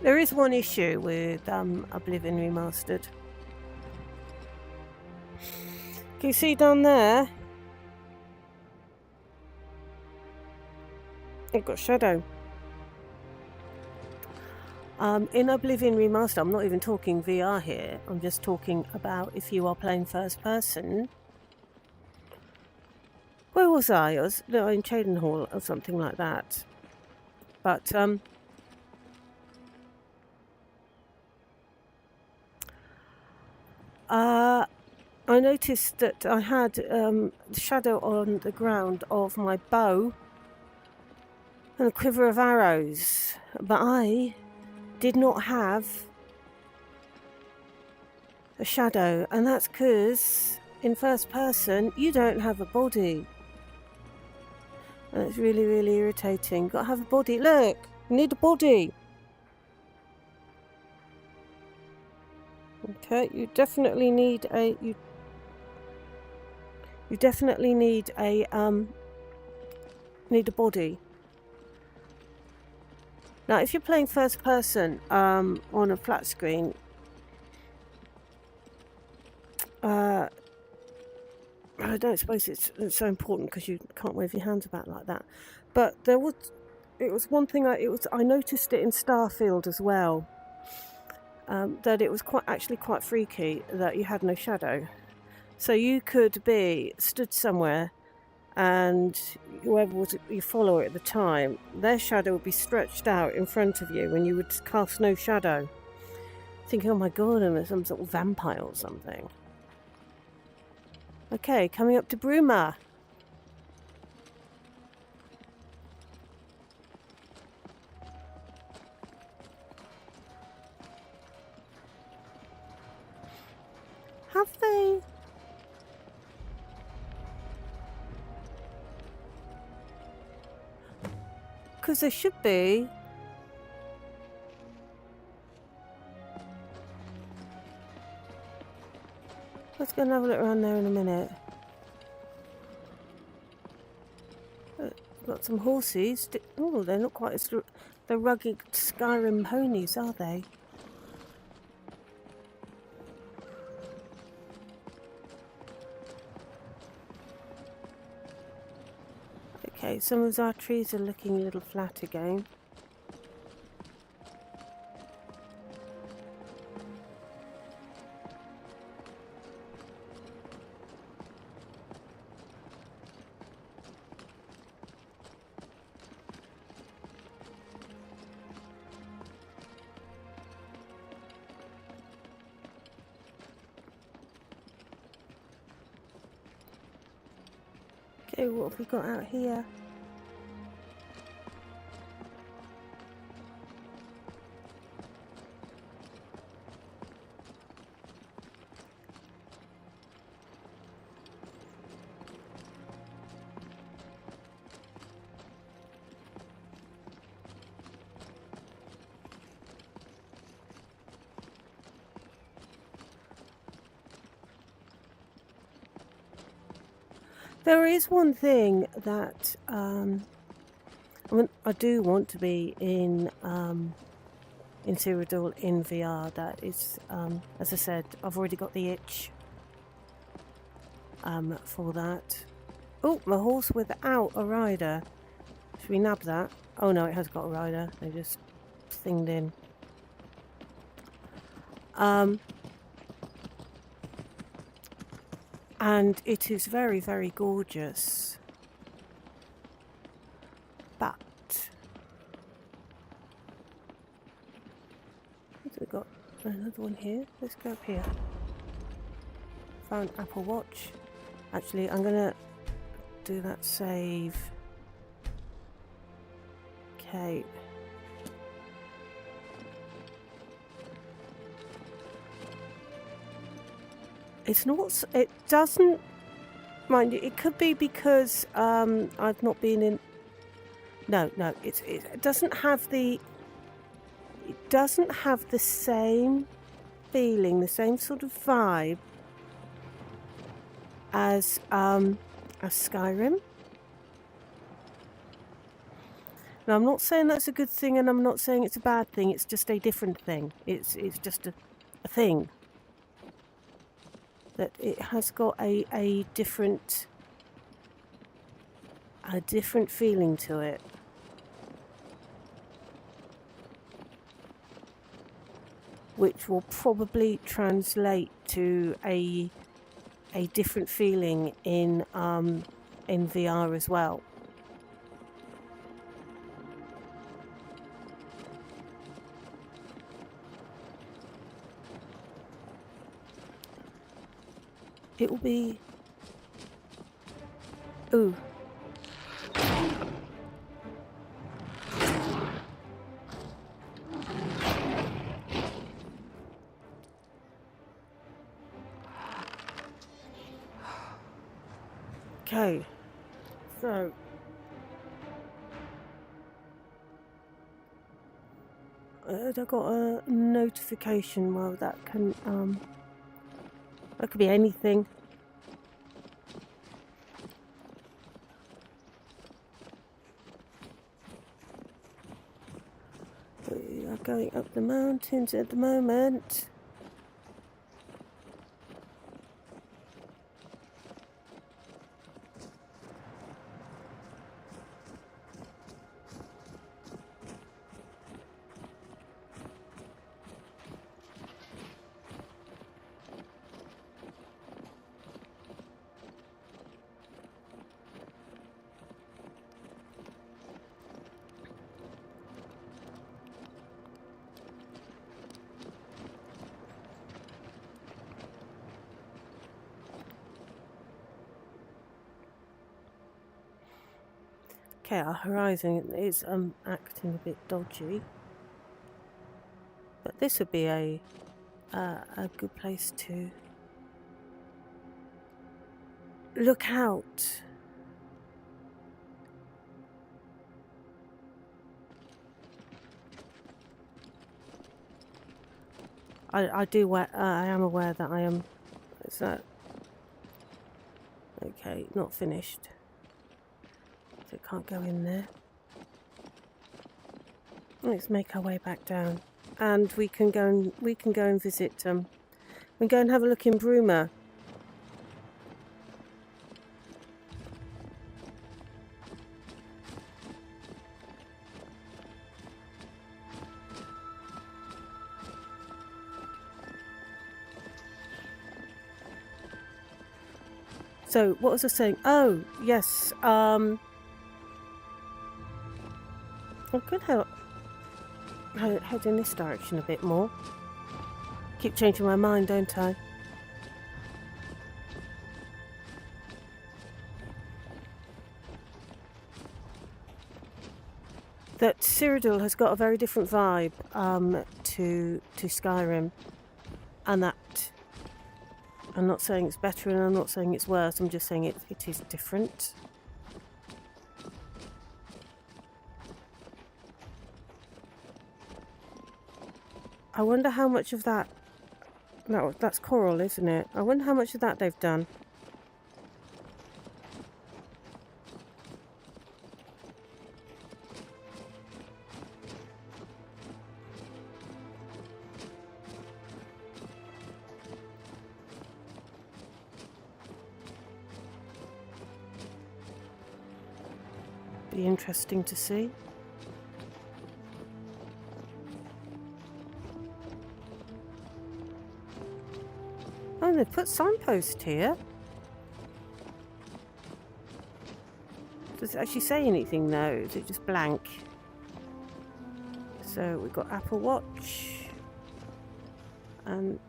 There is one issue with Oblivion Remastered. Can you see down there? I've got shadow. In Oblivion Remastered, I'm not even talking VR here. I'm just talking about if you are playing first person. Where was I? I was in Chronological or something like that. But I noticed that I had shadow on the ground of my bow and a quiver of arrows, but I did not have a shadow, and that's because in first person you don't have a body, and it's really, really irritating. Got to have a body. Look, you need a body. Okay, you definitely need a you definitely need a body. Now, if you're playing first person on a flat screen, I don't suppose it's so important because you can't wave your hands about like that. But it was one thing I noticed it in Starfield as well. That it was actually quite freaky that you had no shadow. So you could be stood somewhere, and whoever was your follower at the time, their shadow would be stretched out in front of you and you would cast no shadow. Thinking, oh my god, I'm some sort of vampire or something. Okay, coming up to Bruma. Have they... Because there should be. Let's go and have a look around there in a minute. Got some horses. Oh, they're not quite as the rugged Skyrim ponies, are they? Okay, some of our trees are looking a little flat again. Okay, what have we got out here? There is one thing that I mean, I do want to be in Cyrodiil in VR. That is, as I said, I've already got the itch for that. Oh, my horse without a rider. Should we nab that? Oh no, it has got a rider. They just thinged in. And it is very, very gorgeous. But we've got another one here. Let's go up here. Found Apple Watch. Actually, I'm gonna do that save. Okay. It's not. It doesn't. Mind you, it could be because I've not been in. No. It doesn't have the. It doesn't have the same feeling, the same sort of vibe as Skyrim. Now, I'm not saying that's a good thing, and I'm not saying it's a bad thing. It's just a different thing. It's just a thing. That it has got a different feeling to it. Which will probably translate to a different feeling in VR as well. It will be... Ooh. Okay. So... I got a notification. Well, that can... That could be anything. We are going up the mountains at the moment. Okay, our horizon is acting a bit dodgy, but this would be a good place to look out. I am aware that I am. Is that okay? Not finished. So it can't go in there. Let's make our way back down, and we can go and visit. We can go and have a look in Bruma. So what was I saying? Oh yes. I could head in this direction a bit more. Keep changing my mind, don't I? that Cyrodiil has got a very different vibe to Skyrim, and that I'm not saying it's better and I'm not saying it's worse, I'm just saying it is different. I wonder how much of that... No, that's coral, isn't it? I wonder how much of that they've done. Be interesting to see. Oh, they've put signpost here. Does it actually say anything though? Is it just blank? So we've got Apple Watch and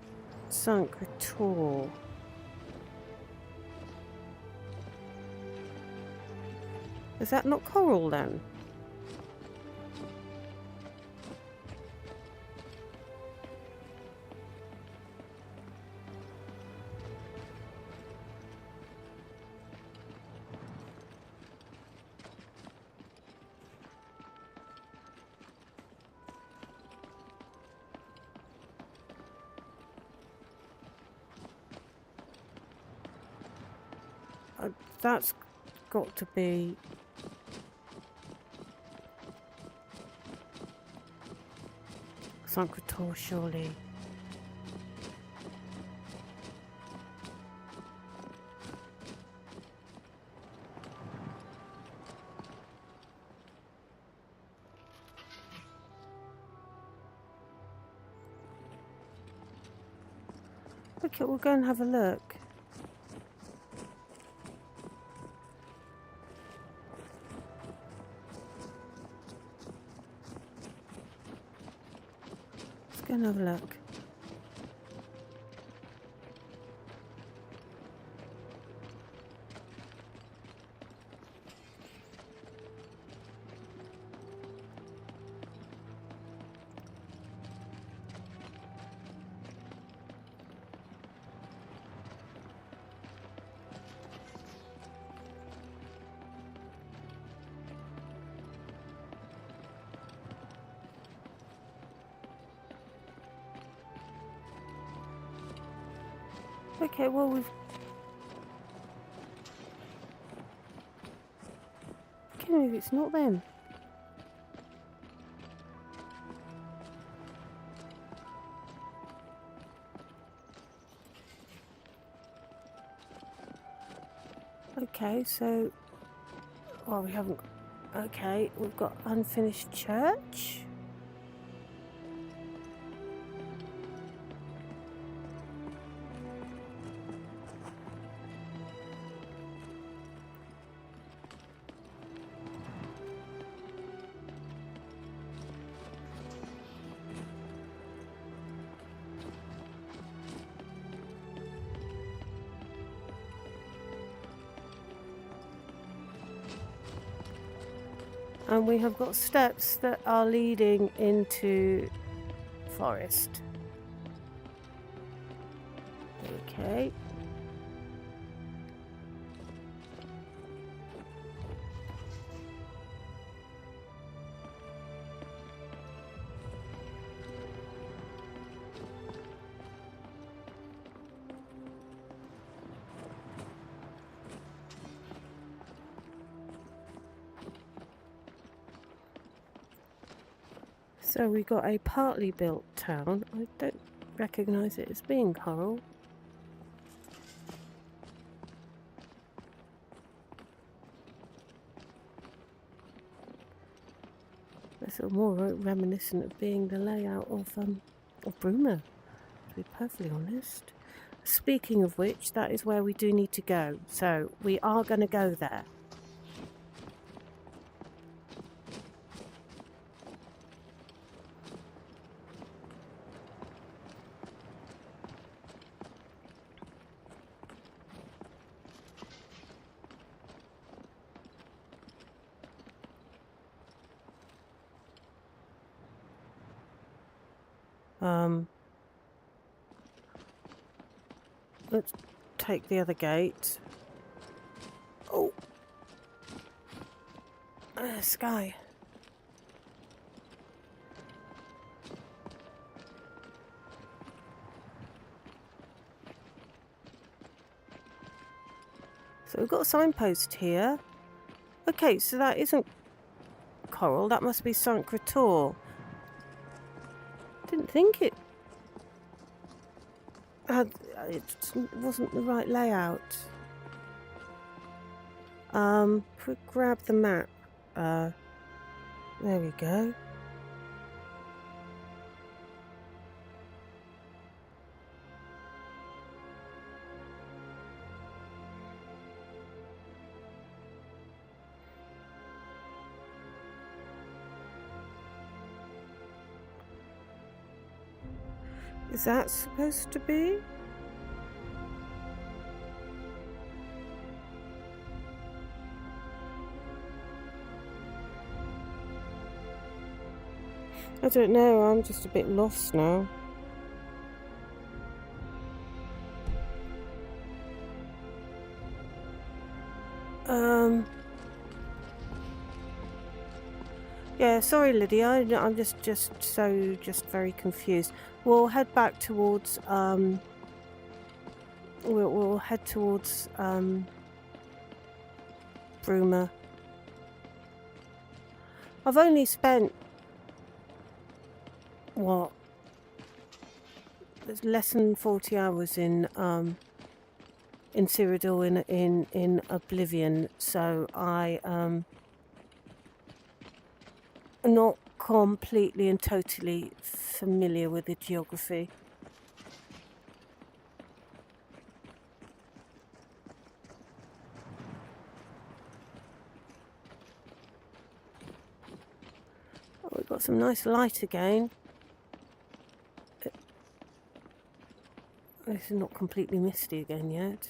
Cyrodiil. Is that not coral then? That's got to be... Cyrodiil, surely. Okay, we'll go and have a look. Let's go and have a look. Okay, well we've... Okay, maybe it's not them. Okay, so... Well, we haven't... Okay, we've got unfinished church. And we have got steps that are leading into forest. Okay. So we got a partly built town. I don't recognise it as being coral. It's more reminiscent of being the layout of Bruma, to be perfectly honest. Speaking of which, that is where we do need to go. So we are going to go there. Let's take the other gate. Oh. Sky. So we've got a signpost here. Okay, so that isn't coral. That must be Cyrodiil. Didn't think it had. It wasn't the right layout. If we grab the map. There we go. Is that supposed to be? I don't know, I'm just a bit lost now. Yeah, sorry Lydia, I'm just very confused. We'll head back towards we'll head towards Bruma. I've only spent what? There's less than 40 hours in Cyrodiil in Oblivion, so I not completely and totally familiar with the geography. Oh, we've got some nice light again. This is not completely misty again yet.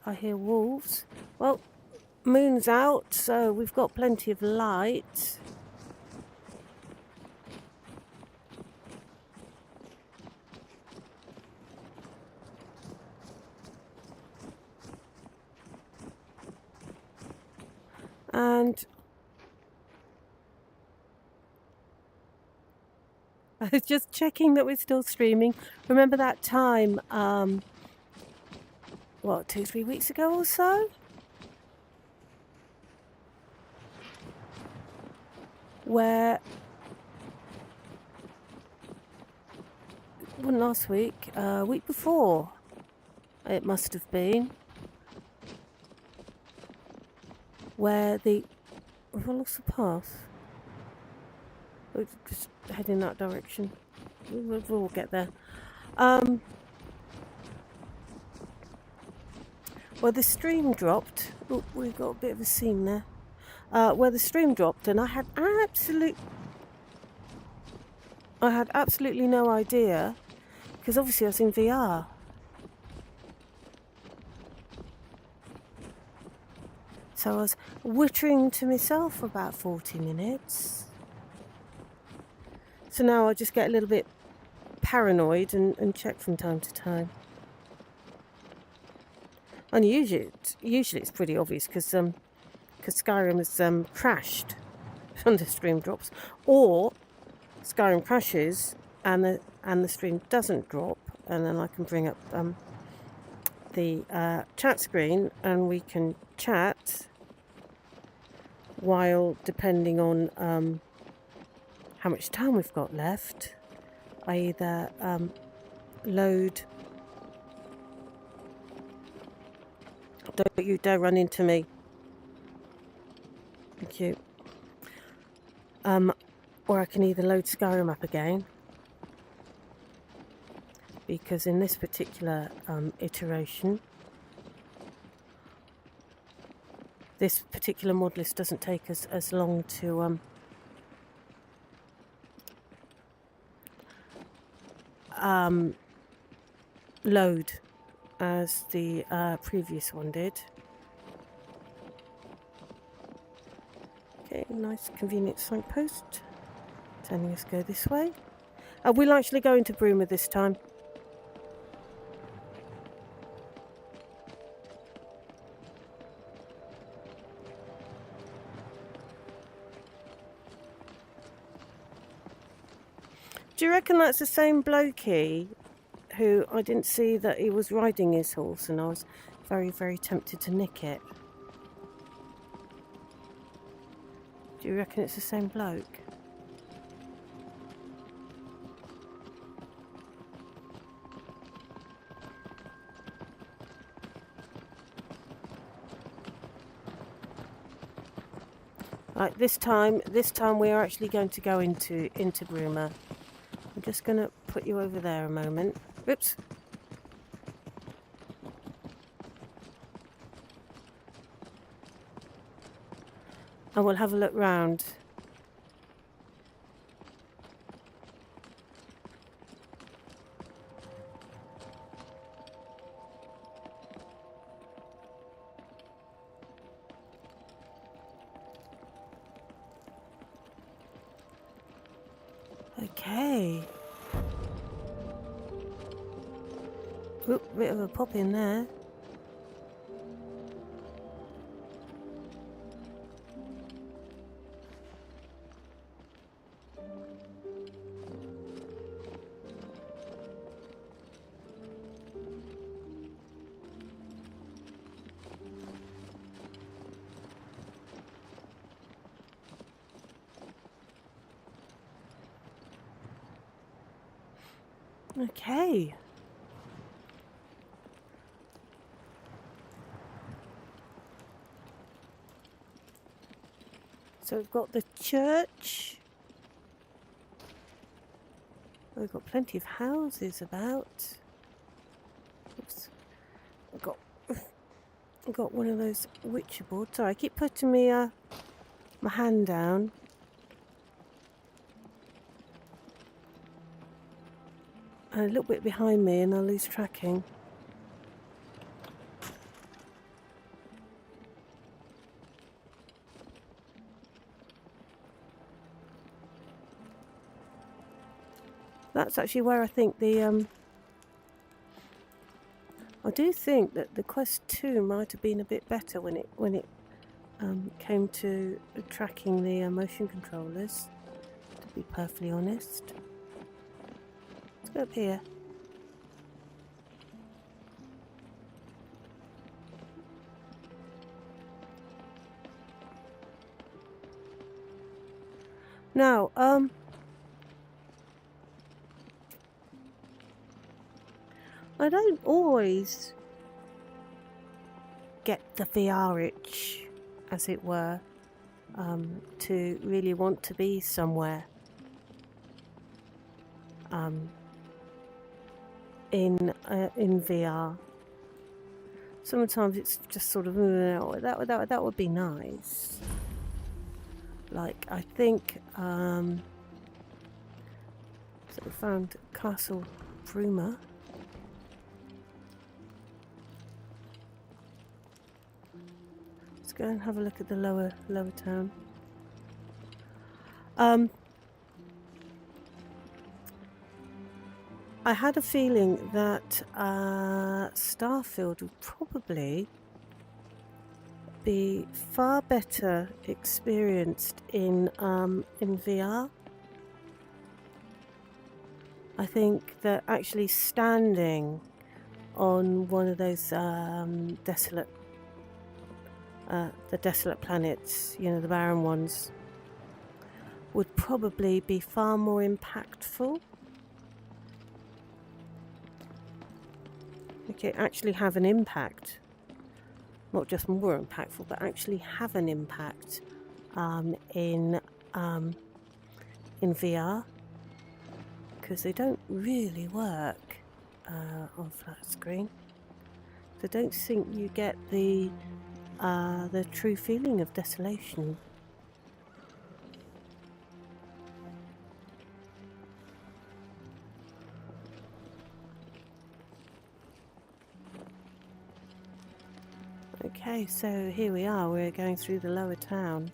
I hear wolves. Well, moon's out, so we've got plenty of light. And I was just checking that we're still streaming. Remember that time, what, 2-3 weeks ago or so? Where, wasn't last week, week before, it must have been, where we've lost the path. We're just heading that direction. We'll get there. Well, the stream dropped. Oh, we've got a bit of a seam there. Where the stream dropped, and I had absolutely no idea, because obviously I was in VR. So I was wittering to myself for about 40 minutes. So now I just get a little bit paranoid and check from time to time. And usually it's pretty obvious because Skyrim has crashed when the stream drops, or Skyrim crashes and the stream doesn't drop, and then I can bring up the chat screen and we can chat while, depending on how much time we've got left, I either load. Don't you dare run into me. Thank you. Or I can either load Skyrim up again, because in this particular iteration, this particular mod list doesn't take us as long to load as the previous one did. Okay, nice convenient signpost telling us go this way. We'll actually go into Bruma this time. Do you reckon that's the same blokey who I didn't see that he was riding his horse and I was very, very tempted to nick it? Do you reckon it's the same bloke? Right, this time we are actually going to go into Bruma. I'm just going to put you over there a moment. Oops. And we'll have a look round. Okay. Oop, bit of a pop in there. Okay. So we've got the church. We've got plenty of houses about. Oops. I've got one of those Witcher boards. Sorry, I keep putting my hand down. And a little bit behind me and I lose tracking. That's actually where I think the I do think that the Quest 2 might have been a bit better when it came to tracking the motion controllers, to be perfectly honest. Let's go up here. Now, I don't always get the VR itch, as it were, to really want to be somewhere in VR. Sometimes it's just sort of that would be nice. Like I think so we found Castle Bruma. Let's go and have a look at the lower town. I had a feeling that Starfield would probably be far better experienced in VR. I think that actually standing on one of those desolate planets, you know, the barren ones, would probably be far more impactful. Okay, actually have an impact, not just more impactful, but actually have an impact in VR, because they don't really work on flat screen. So I don't think you get the the true feeling of desolation. Okay, so here we are, we're going through the lower town.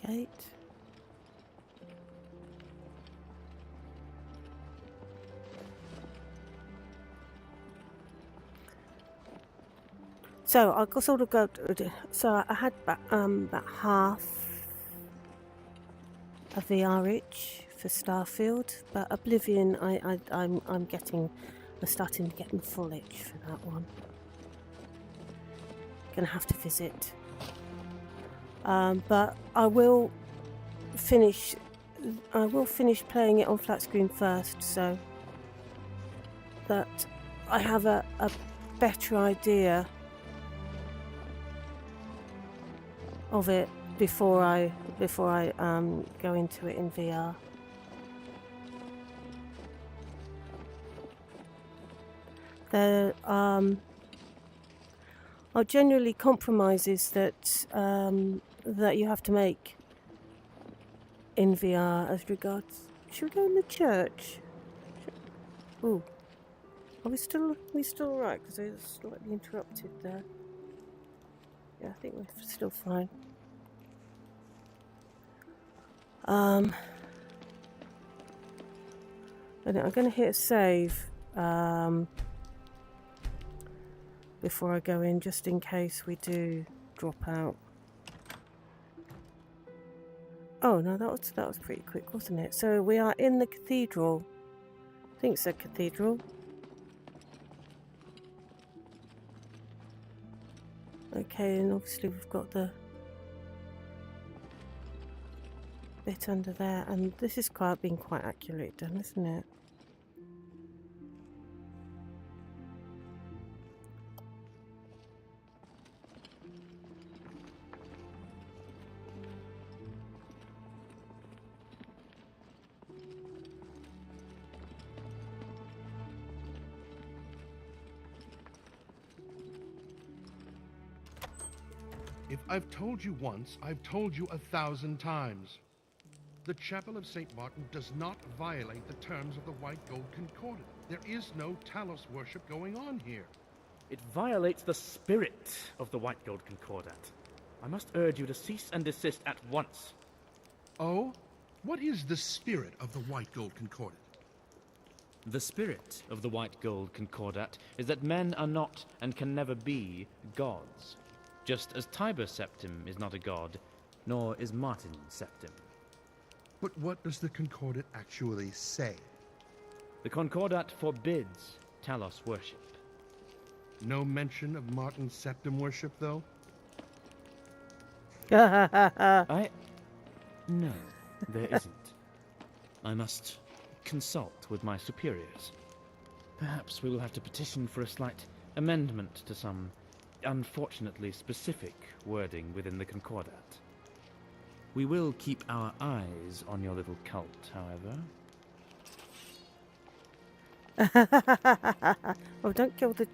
Navigate. So I got sort of got. So I had about half a VR itch for Starfield, but Oblivion, I'm starting to get a full itch for that one. Gonna have to visit. But I will finish playing it on flat screen first, so that I have a better idea of it before I go into it in VR. There are generally compromises that that you have to make in VR as regards. Should we go in the church? Ooh, are we still alright? Because I was slightly interrupted there. Yeah, I think we're still fine. And I'm going to hit save before I go in, just in case we do drop out. Oh no, that was pretty quick, wasn't it? So we are in the cathedral. I think it's a cathedral. Okay, and obviously we've got the bit under there, and this is been quite accurate done, isn't it? If I've told you once, I've told you 1,000 times. The Chapel of St. Martin does not violate the terms of the White Gold Concordat. There is no Talos worship going on here. It violates the spirit of the White Gold Concordat. I must urge you to cease and desist at once. Oh? What is the spirit of the White Gold Concordat? The spirit of the White Gold Concordat is that men are not and can never be gods. Just as Tiber Septim is not a god, nor is Martin Septim. But what does the Concordat actually say? The Concordat forbids Talos worship. No mention of Martin Septim worship, though? No, there isn't. I must consult with my superiors. Perhaps we will have to petition for a slight amendment to some unfortunately specific wording within the Concordat. We will keep our eyes on your little cult, however. Oh, don't kill the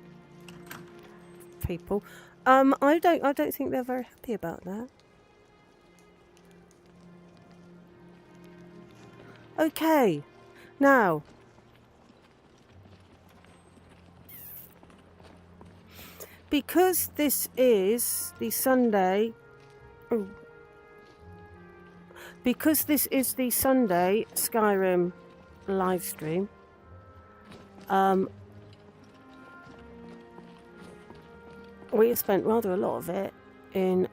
people. I don't think they're very happy about that. Okay, now because this is the Sunday. Oh, because this is the Sunday Skyrim live stream, we have spent rather a lot of it in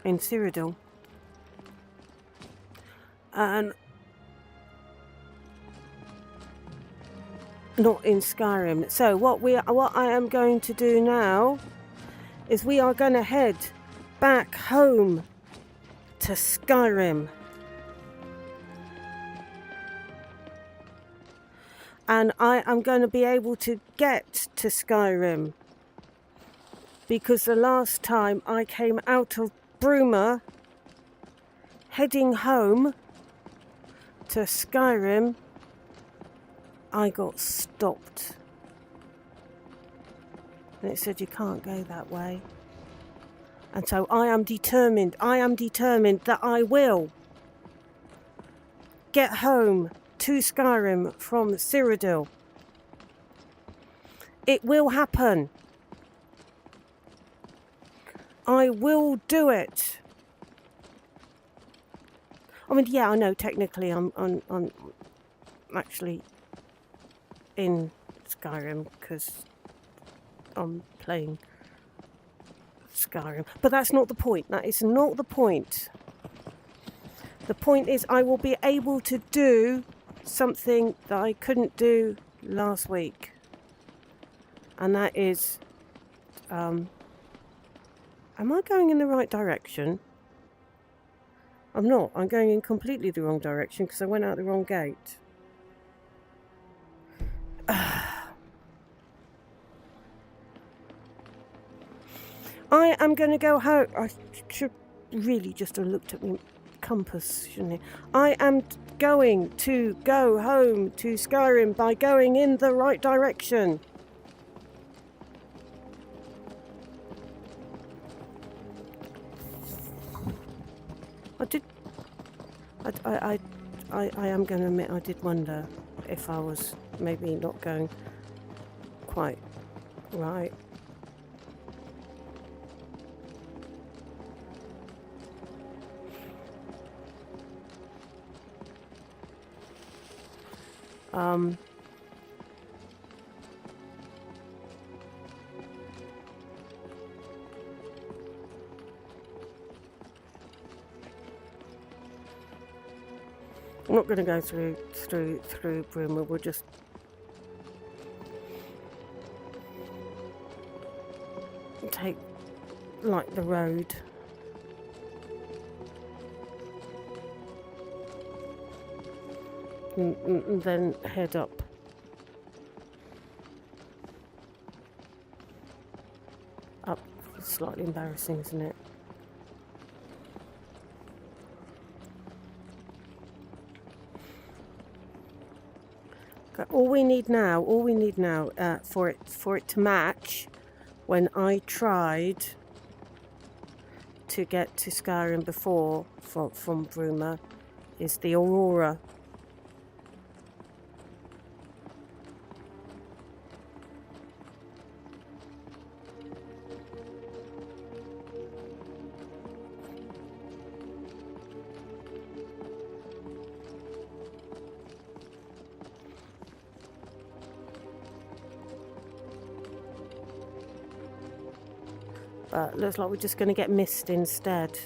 Cyrodiil, and not in Skyrim. So what I am going to do now is we are going to head back home to Skyrim. and I am going to be able to get to Skyrim, because the last time I came out of Bruma heading home to Skyrim, I got stopped and it said you can't go that way. And so I am determined that I will get home to Skyrim from Cyrodiil. It will happen. I will do it. I mean, yeah, I know technically I'm actually in Skyrim because I'm playing Skyrim. But that's not the point. That is not the point. The point is I will be able to do something that I couldn't do last week. And that is... am I going in the right direction? I'm not. I'm going in completely the wrong direction because I went out the wrong gate. I am going to go home. I should really just have looked at my compass, shouldn't I? I am going to go home to Skyrim by going in the right direction. I am going to admit I did wonder if I was maybe not going quite right. I'm not going to go through Bruma. We'll just take like the road. And then head up. Up. It's slightly embarrassing, isn't it? All we need now, for it to match when I tried to get to Skyrim before from Bruma, is the Aurora. But looks like we're just going to get missed instead.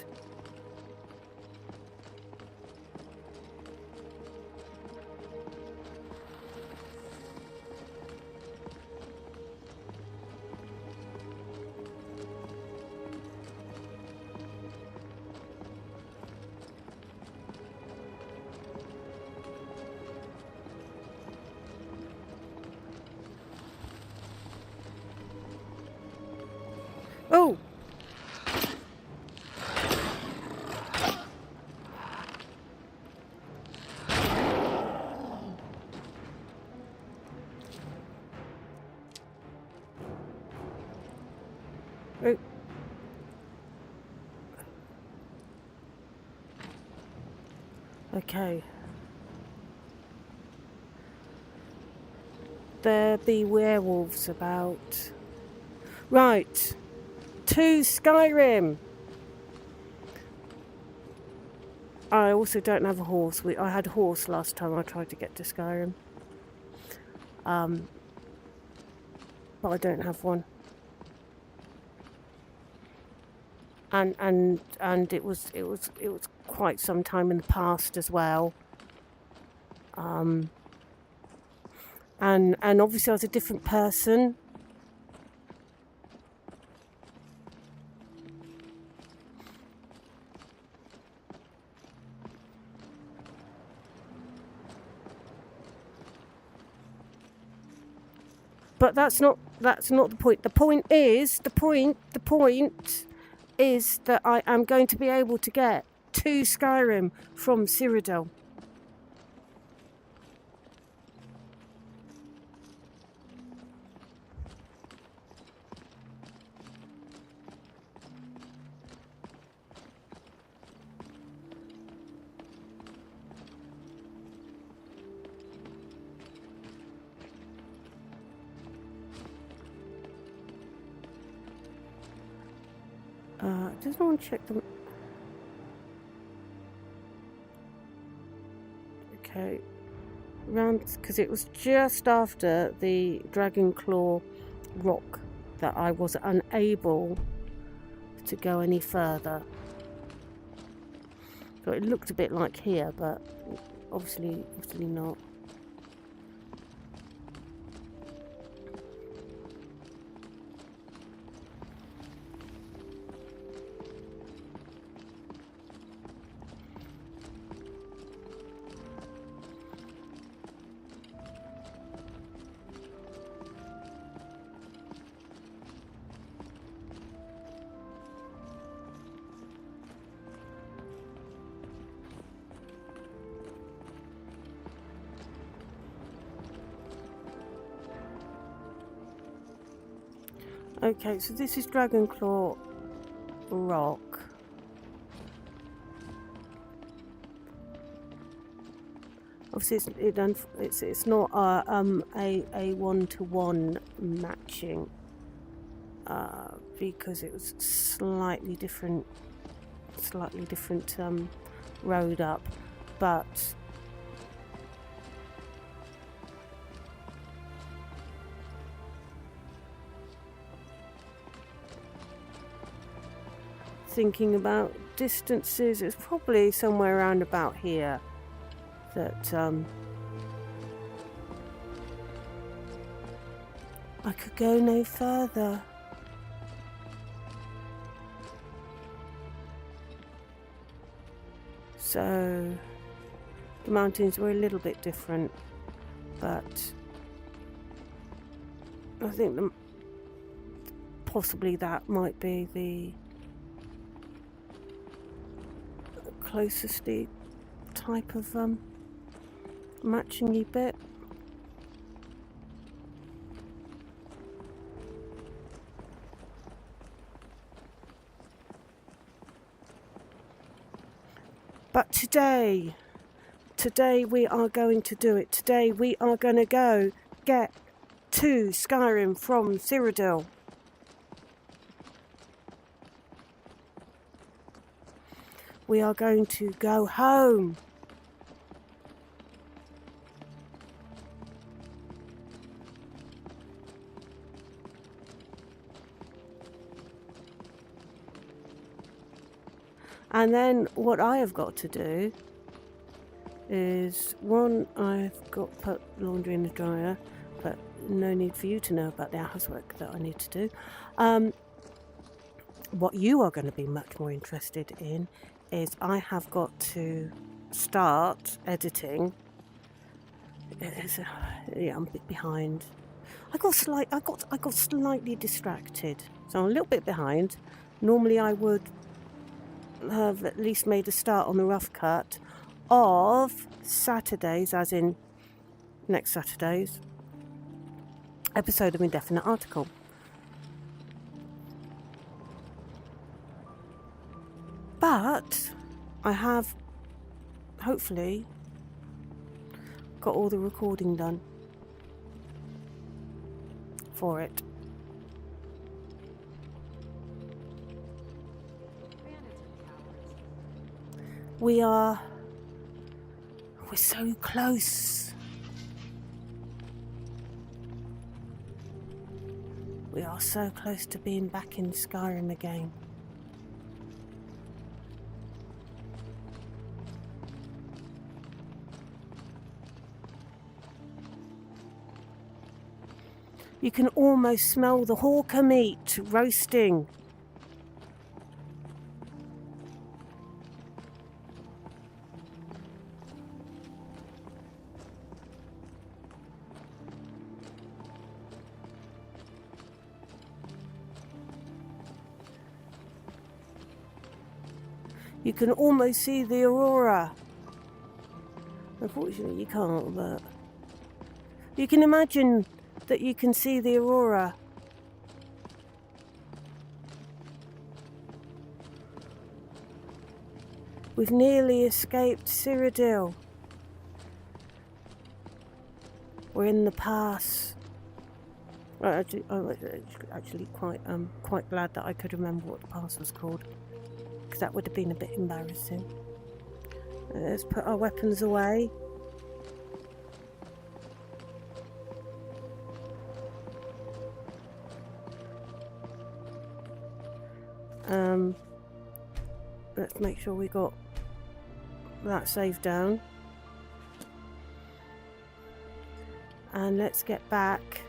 Oh! Oh. Okay. There be werewolves about. Right. To Skyrim. I also don't have a horse. I had a horse last time I tried to get to Skyrim. But I don't have one. And it was quite some time in the past as well. And obviously I was a different person. But that's not the point. The point is that I am going to be able to get to Skyrim from Cyrodiil. Does no one check them? Okay, round, because it was just after the Dragon Claw rock that I was unable to go any further. So it looked a bit like here, but obviously not. Okay, so this is Dragonclaw Rock. Obviously, it's not a one-to-one matching because it was slightly different road up, but. Thinking about distances, it's probably somewhere around about here that I could go no further. So the mountains were a little bit different, but I think possibly that might be the closest type of matching-y bit. But today we are going to do it. Today we are going to go get to Skyrim from Cyrodiil. We are going to go home. And then what I have got to do is, one, I've got to put laundry in the dryer, but no need for you to know about the housework that I need to do. What you are going to be much more interested in is I have got to start editing. Yeah, I'm a bit behind. I got slightly distracted, so I'm a little bit behind. Normally I would have at least made a start on the rough cut of Saturdays, as in next Saturday's episode of Indefinite Article. But I have hopefully got all the recording done for it. We're so close. We are so close to being back in Skyrim again. You can almost smell the hawker meat roasting. You can almost see the aurora. Unfortunately, you can't, but you can imagine that you can see the aurora. We've nearly escaped Cyrodiil. We're in the pass. I was actually quite glad that I could remember what the pass was called, because that would have been a bit embarrassing. Let's put our weapons away. Let's make sure we got that saved down. And let's get back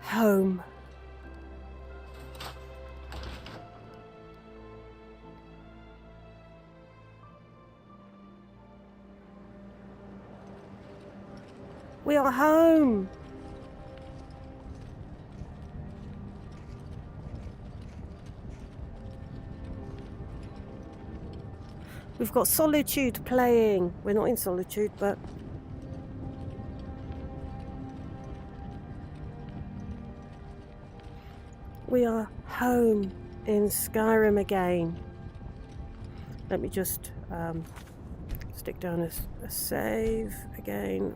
home. We are home. We've got Solitude playing. We're not in Solitude, but we are home in Skyrim again. Let me just stick down a save again.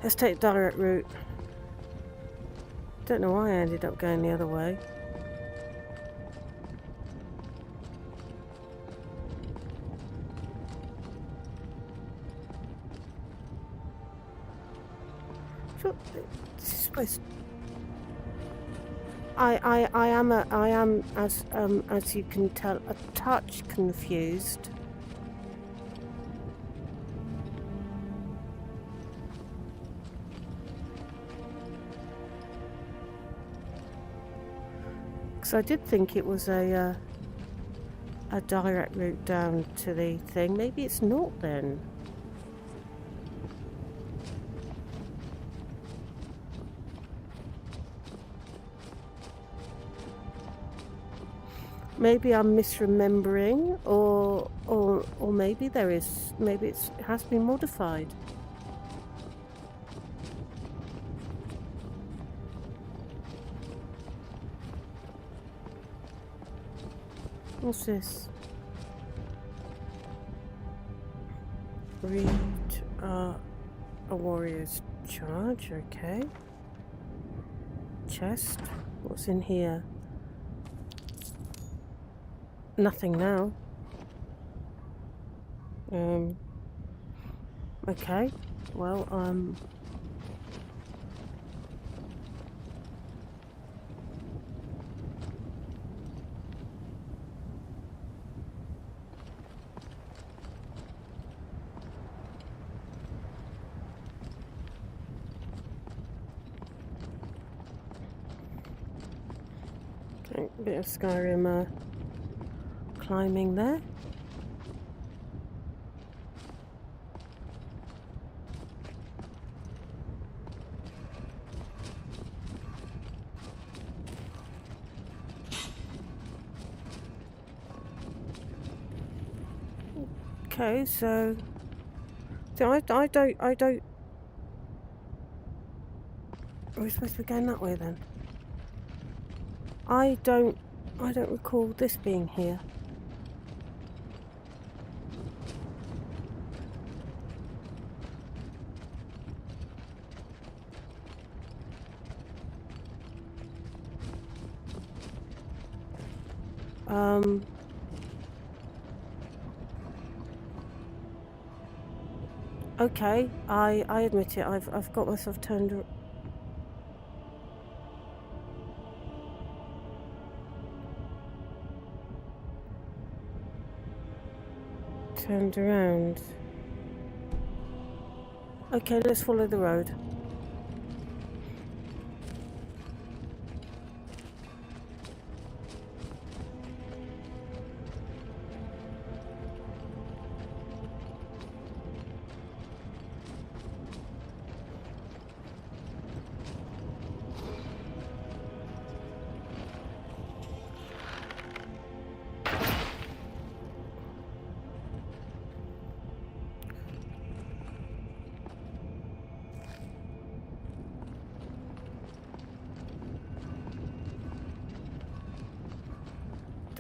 Let's take the direct route. Don't know why I ended up going the other way. This is supposed. I am as you can tell a touch confused. Because I did think it was a direct route down to the thing. Maybe it's not then. Maybe I'm misremembering, or maybe there is. Maybe it has been modified. What's this? Read a warrior's charge, okay. Chest. What's in here? Nothing now. Okay. Well, okay, a bit of Skyrim climbing there. Okay, so I don't. Are we supposed to be going that way then? I don't recall this being here. Okay, I admit it. I've got myself turned around. Okay, let's follow the road.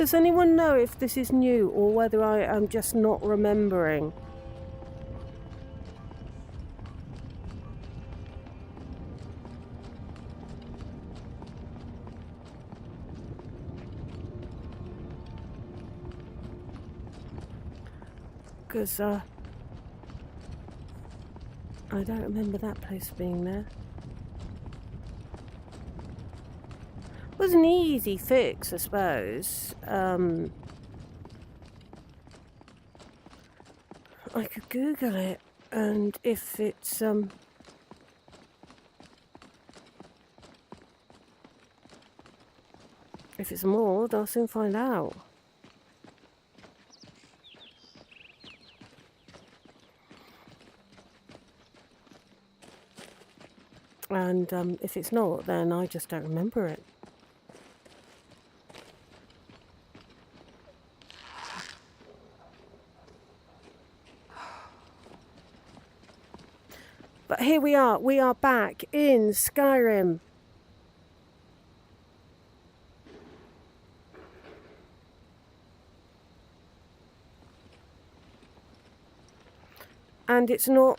Does anyone know if this is new or whether I am just not remembering? Because I don't remember that place being there. It was an easy fix, I suppose. I could Google it, and if it's a mod, I'll soon find out. And if it's not, then I just don't remember it. But here we are back in Skyrim. And it's not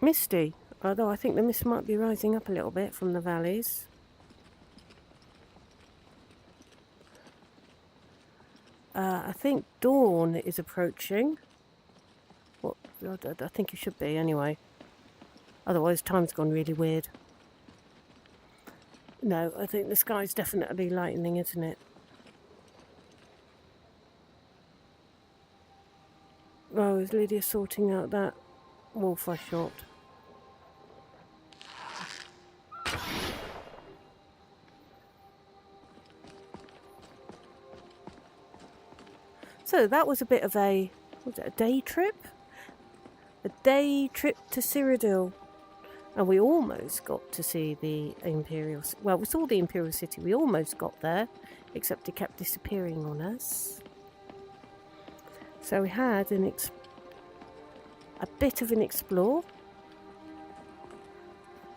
misty, although I think the mist might be rising up a little bit from the valleys. I think dawn is approaching. Well, I think it should be anyway. Otherwise, time's gone really weird. No, I think the sky's definitely lightening, isn't it? Oh, is Lydia sorting out that wolf I shot? So that was a bit of a, was it a day trip? A day trip to Cyrodiil. And we almost got to see the Imperial... Well, we saw the Imperial City. We almost got there, except it kept disappearing on us. So we had a bit of an explore.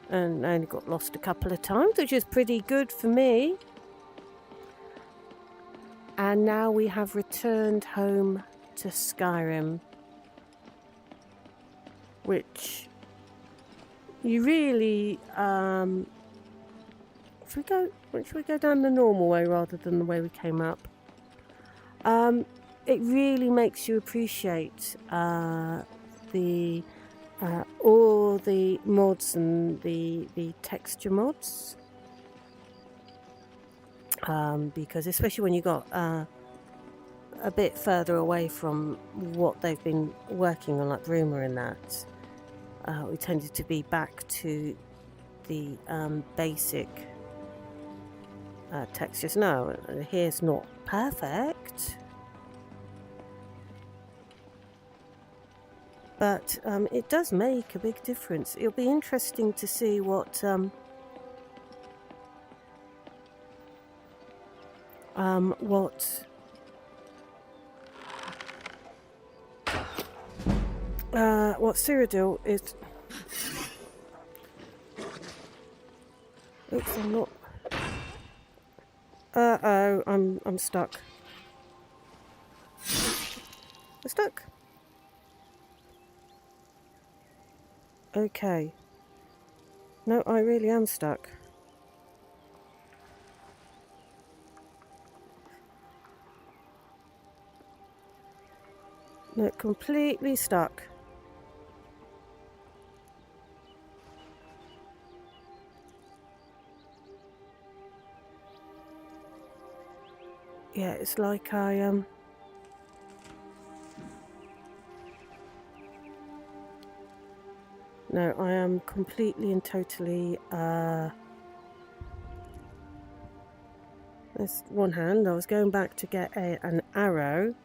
And I only got lost a couple of times, which is pretty good for me. And now we have returned home to Skyrim, which you really, should we go down the normal way rather than the way we came up? It really makes you appreciate all the mods and the texture mods. Because especially when you got a bit further away from what they've been working on, like Rumour and that, we tended to be back to the basic textures. No, here's not perfect, but it does make a big difference. It'll be interesting to see what what Cyrodiil is. Oops, I'm not. Oh, I'm stuck. I'm stuck. Okay. No, I really am stuck. No, completely stuck. Yeah, it's like I No, I am completely and totally there's one hand. I was going back to get an arrow.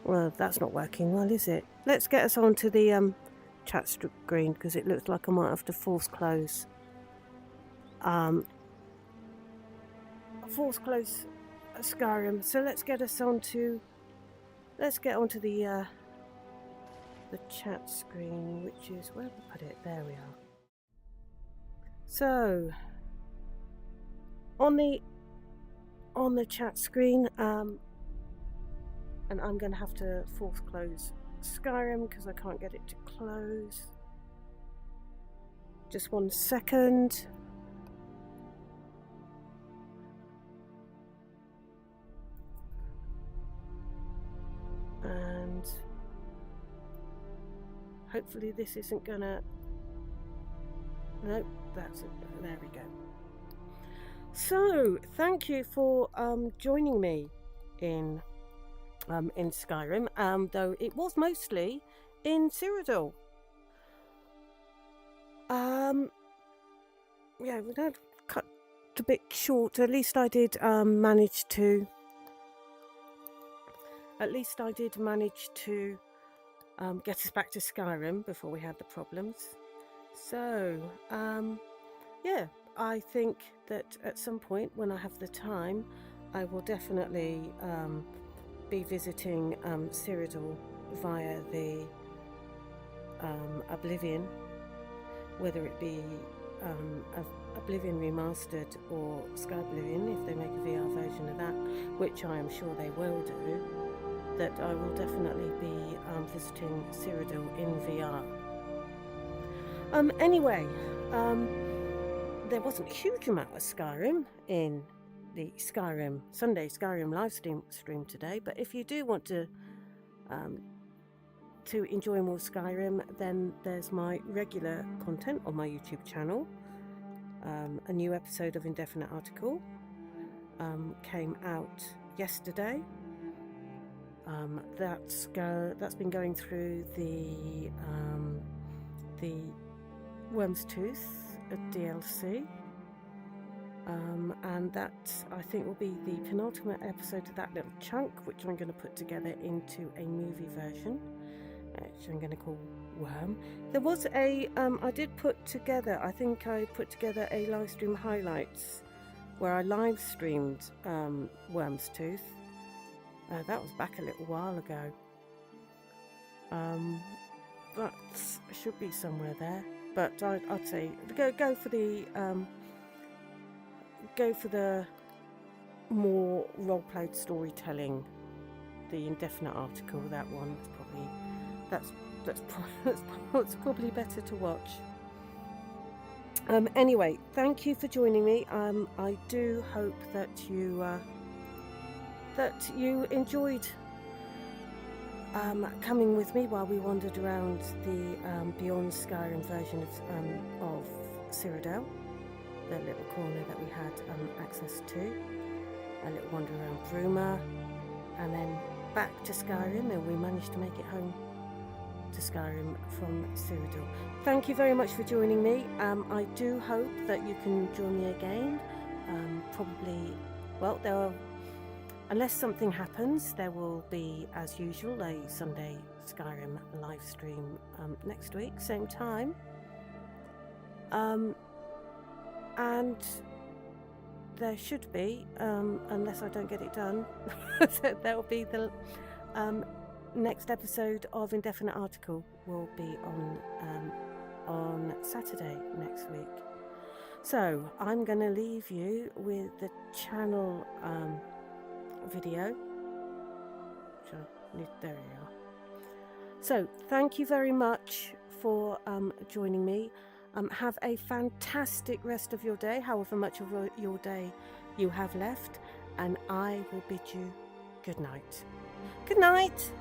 Well, that's not working well, is it? Let's get us onto the chat screen, because it looks like I might have to force close. Force close Skyrim. So let's get us onto. Let's get onto the chat screen, which is where we put it. There we are. So on the chat screen, and I'm going to have to force close Skyrim because I can't get it to close. Just 1 second. And hopefully this isn't gonna... Nope, that's it. There we go. So thank you for joining me in Skyrim, though it was mostly in Cyrodiil. Yeah, we're going to cut a bit short. At least I did manage to get us back to Skyrim before we had the problems. So yeah, I think that at some point when I have the time, I will definitely be visiting Cyrodiil via the Oblivion, whether it be Oblivion Remastered or Sky Oblivion, if they make a VR version of that, which I am sure they will do, that I will definitely be visiting Cyrodiil in VR. Anyway, there wasn't a huge amount of Skyrim in the Sunday Skyrim live stream today, but if you do want to enjoy more Skyrim, then there's my regular content on my YouTube channel. A new episode of Indefinite Article came out yesterday. That's been going through the Worm's Tooth DLC, and that I think will be the penultimate episode of that little chunk, which I'm going to put together into a movie version, which I'm going to call Worm. There was a I put together a live stream highlights where I live streamed Worm's Tooth. That was back a little while ago. That should be somewhere there, but I'd say go for the more role-played storytelling, the Indefinite Article. That one is probably that's probably better to watch. Anyway, thank you for joining me. I do hope that you enjoyed coming with me while we wandered around the Beyond Skyrim version of Cyrodiil, the little corner that we had access to, a little wander around Bruma, and then back to Skyrim, and we managed to make it home to Skyrim from Cyrodiil. Thank you very much for joining me. I do hope that you can join me again. Probably, well, unless something happens, there will be, as usual, a Sunday Skyrim live stream next week, same time. And there should be, unless I don't get it done, there will be the next episode of Indefinite Article will be on Saturday next week. So I'm going to leave you with the channel video. There you are. So thank you very much for joining me. Have a fantastic rest of your day, however much of your day you have left, and I will bid you good night. Good night.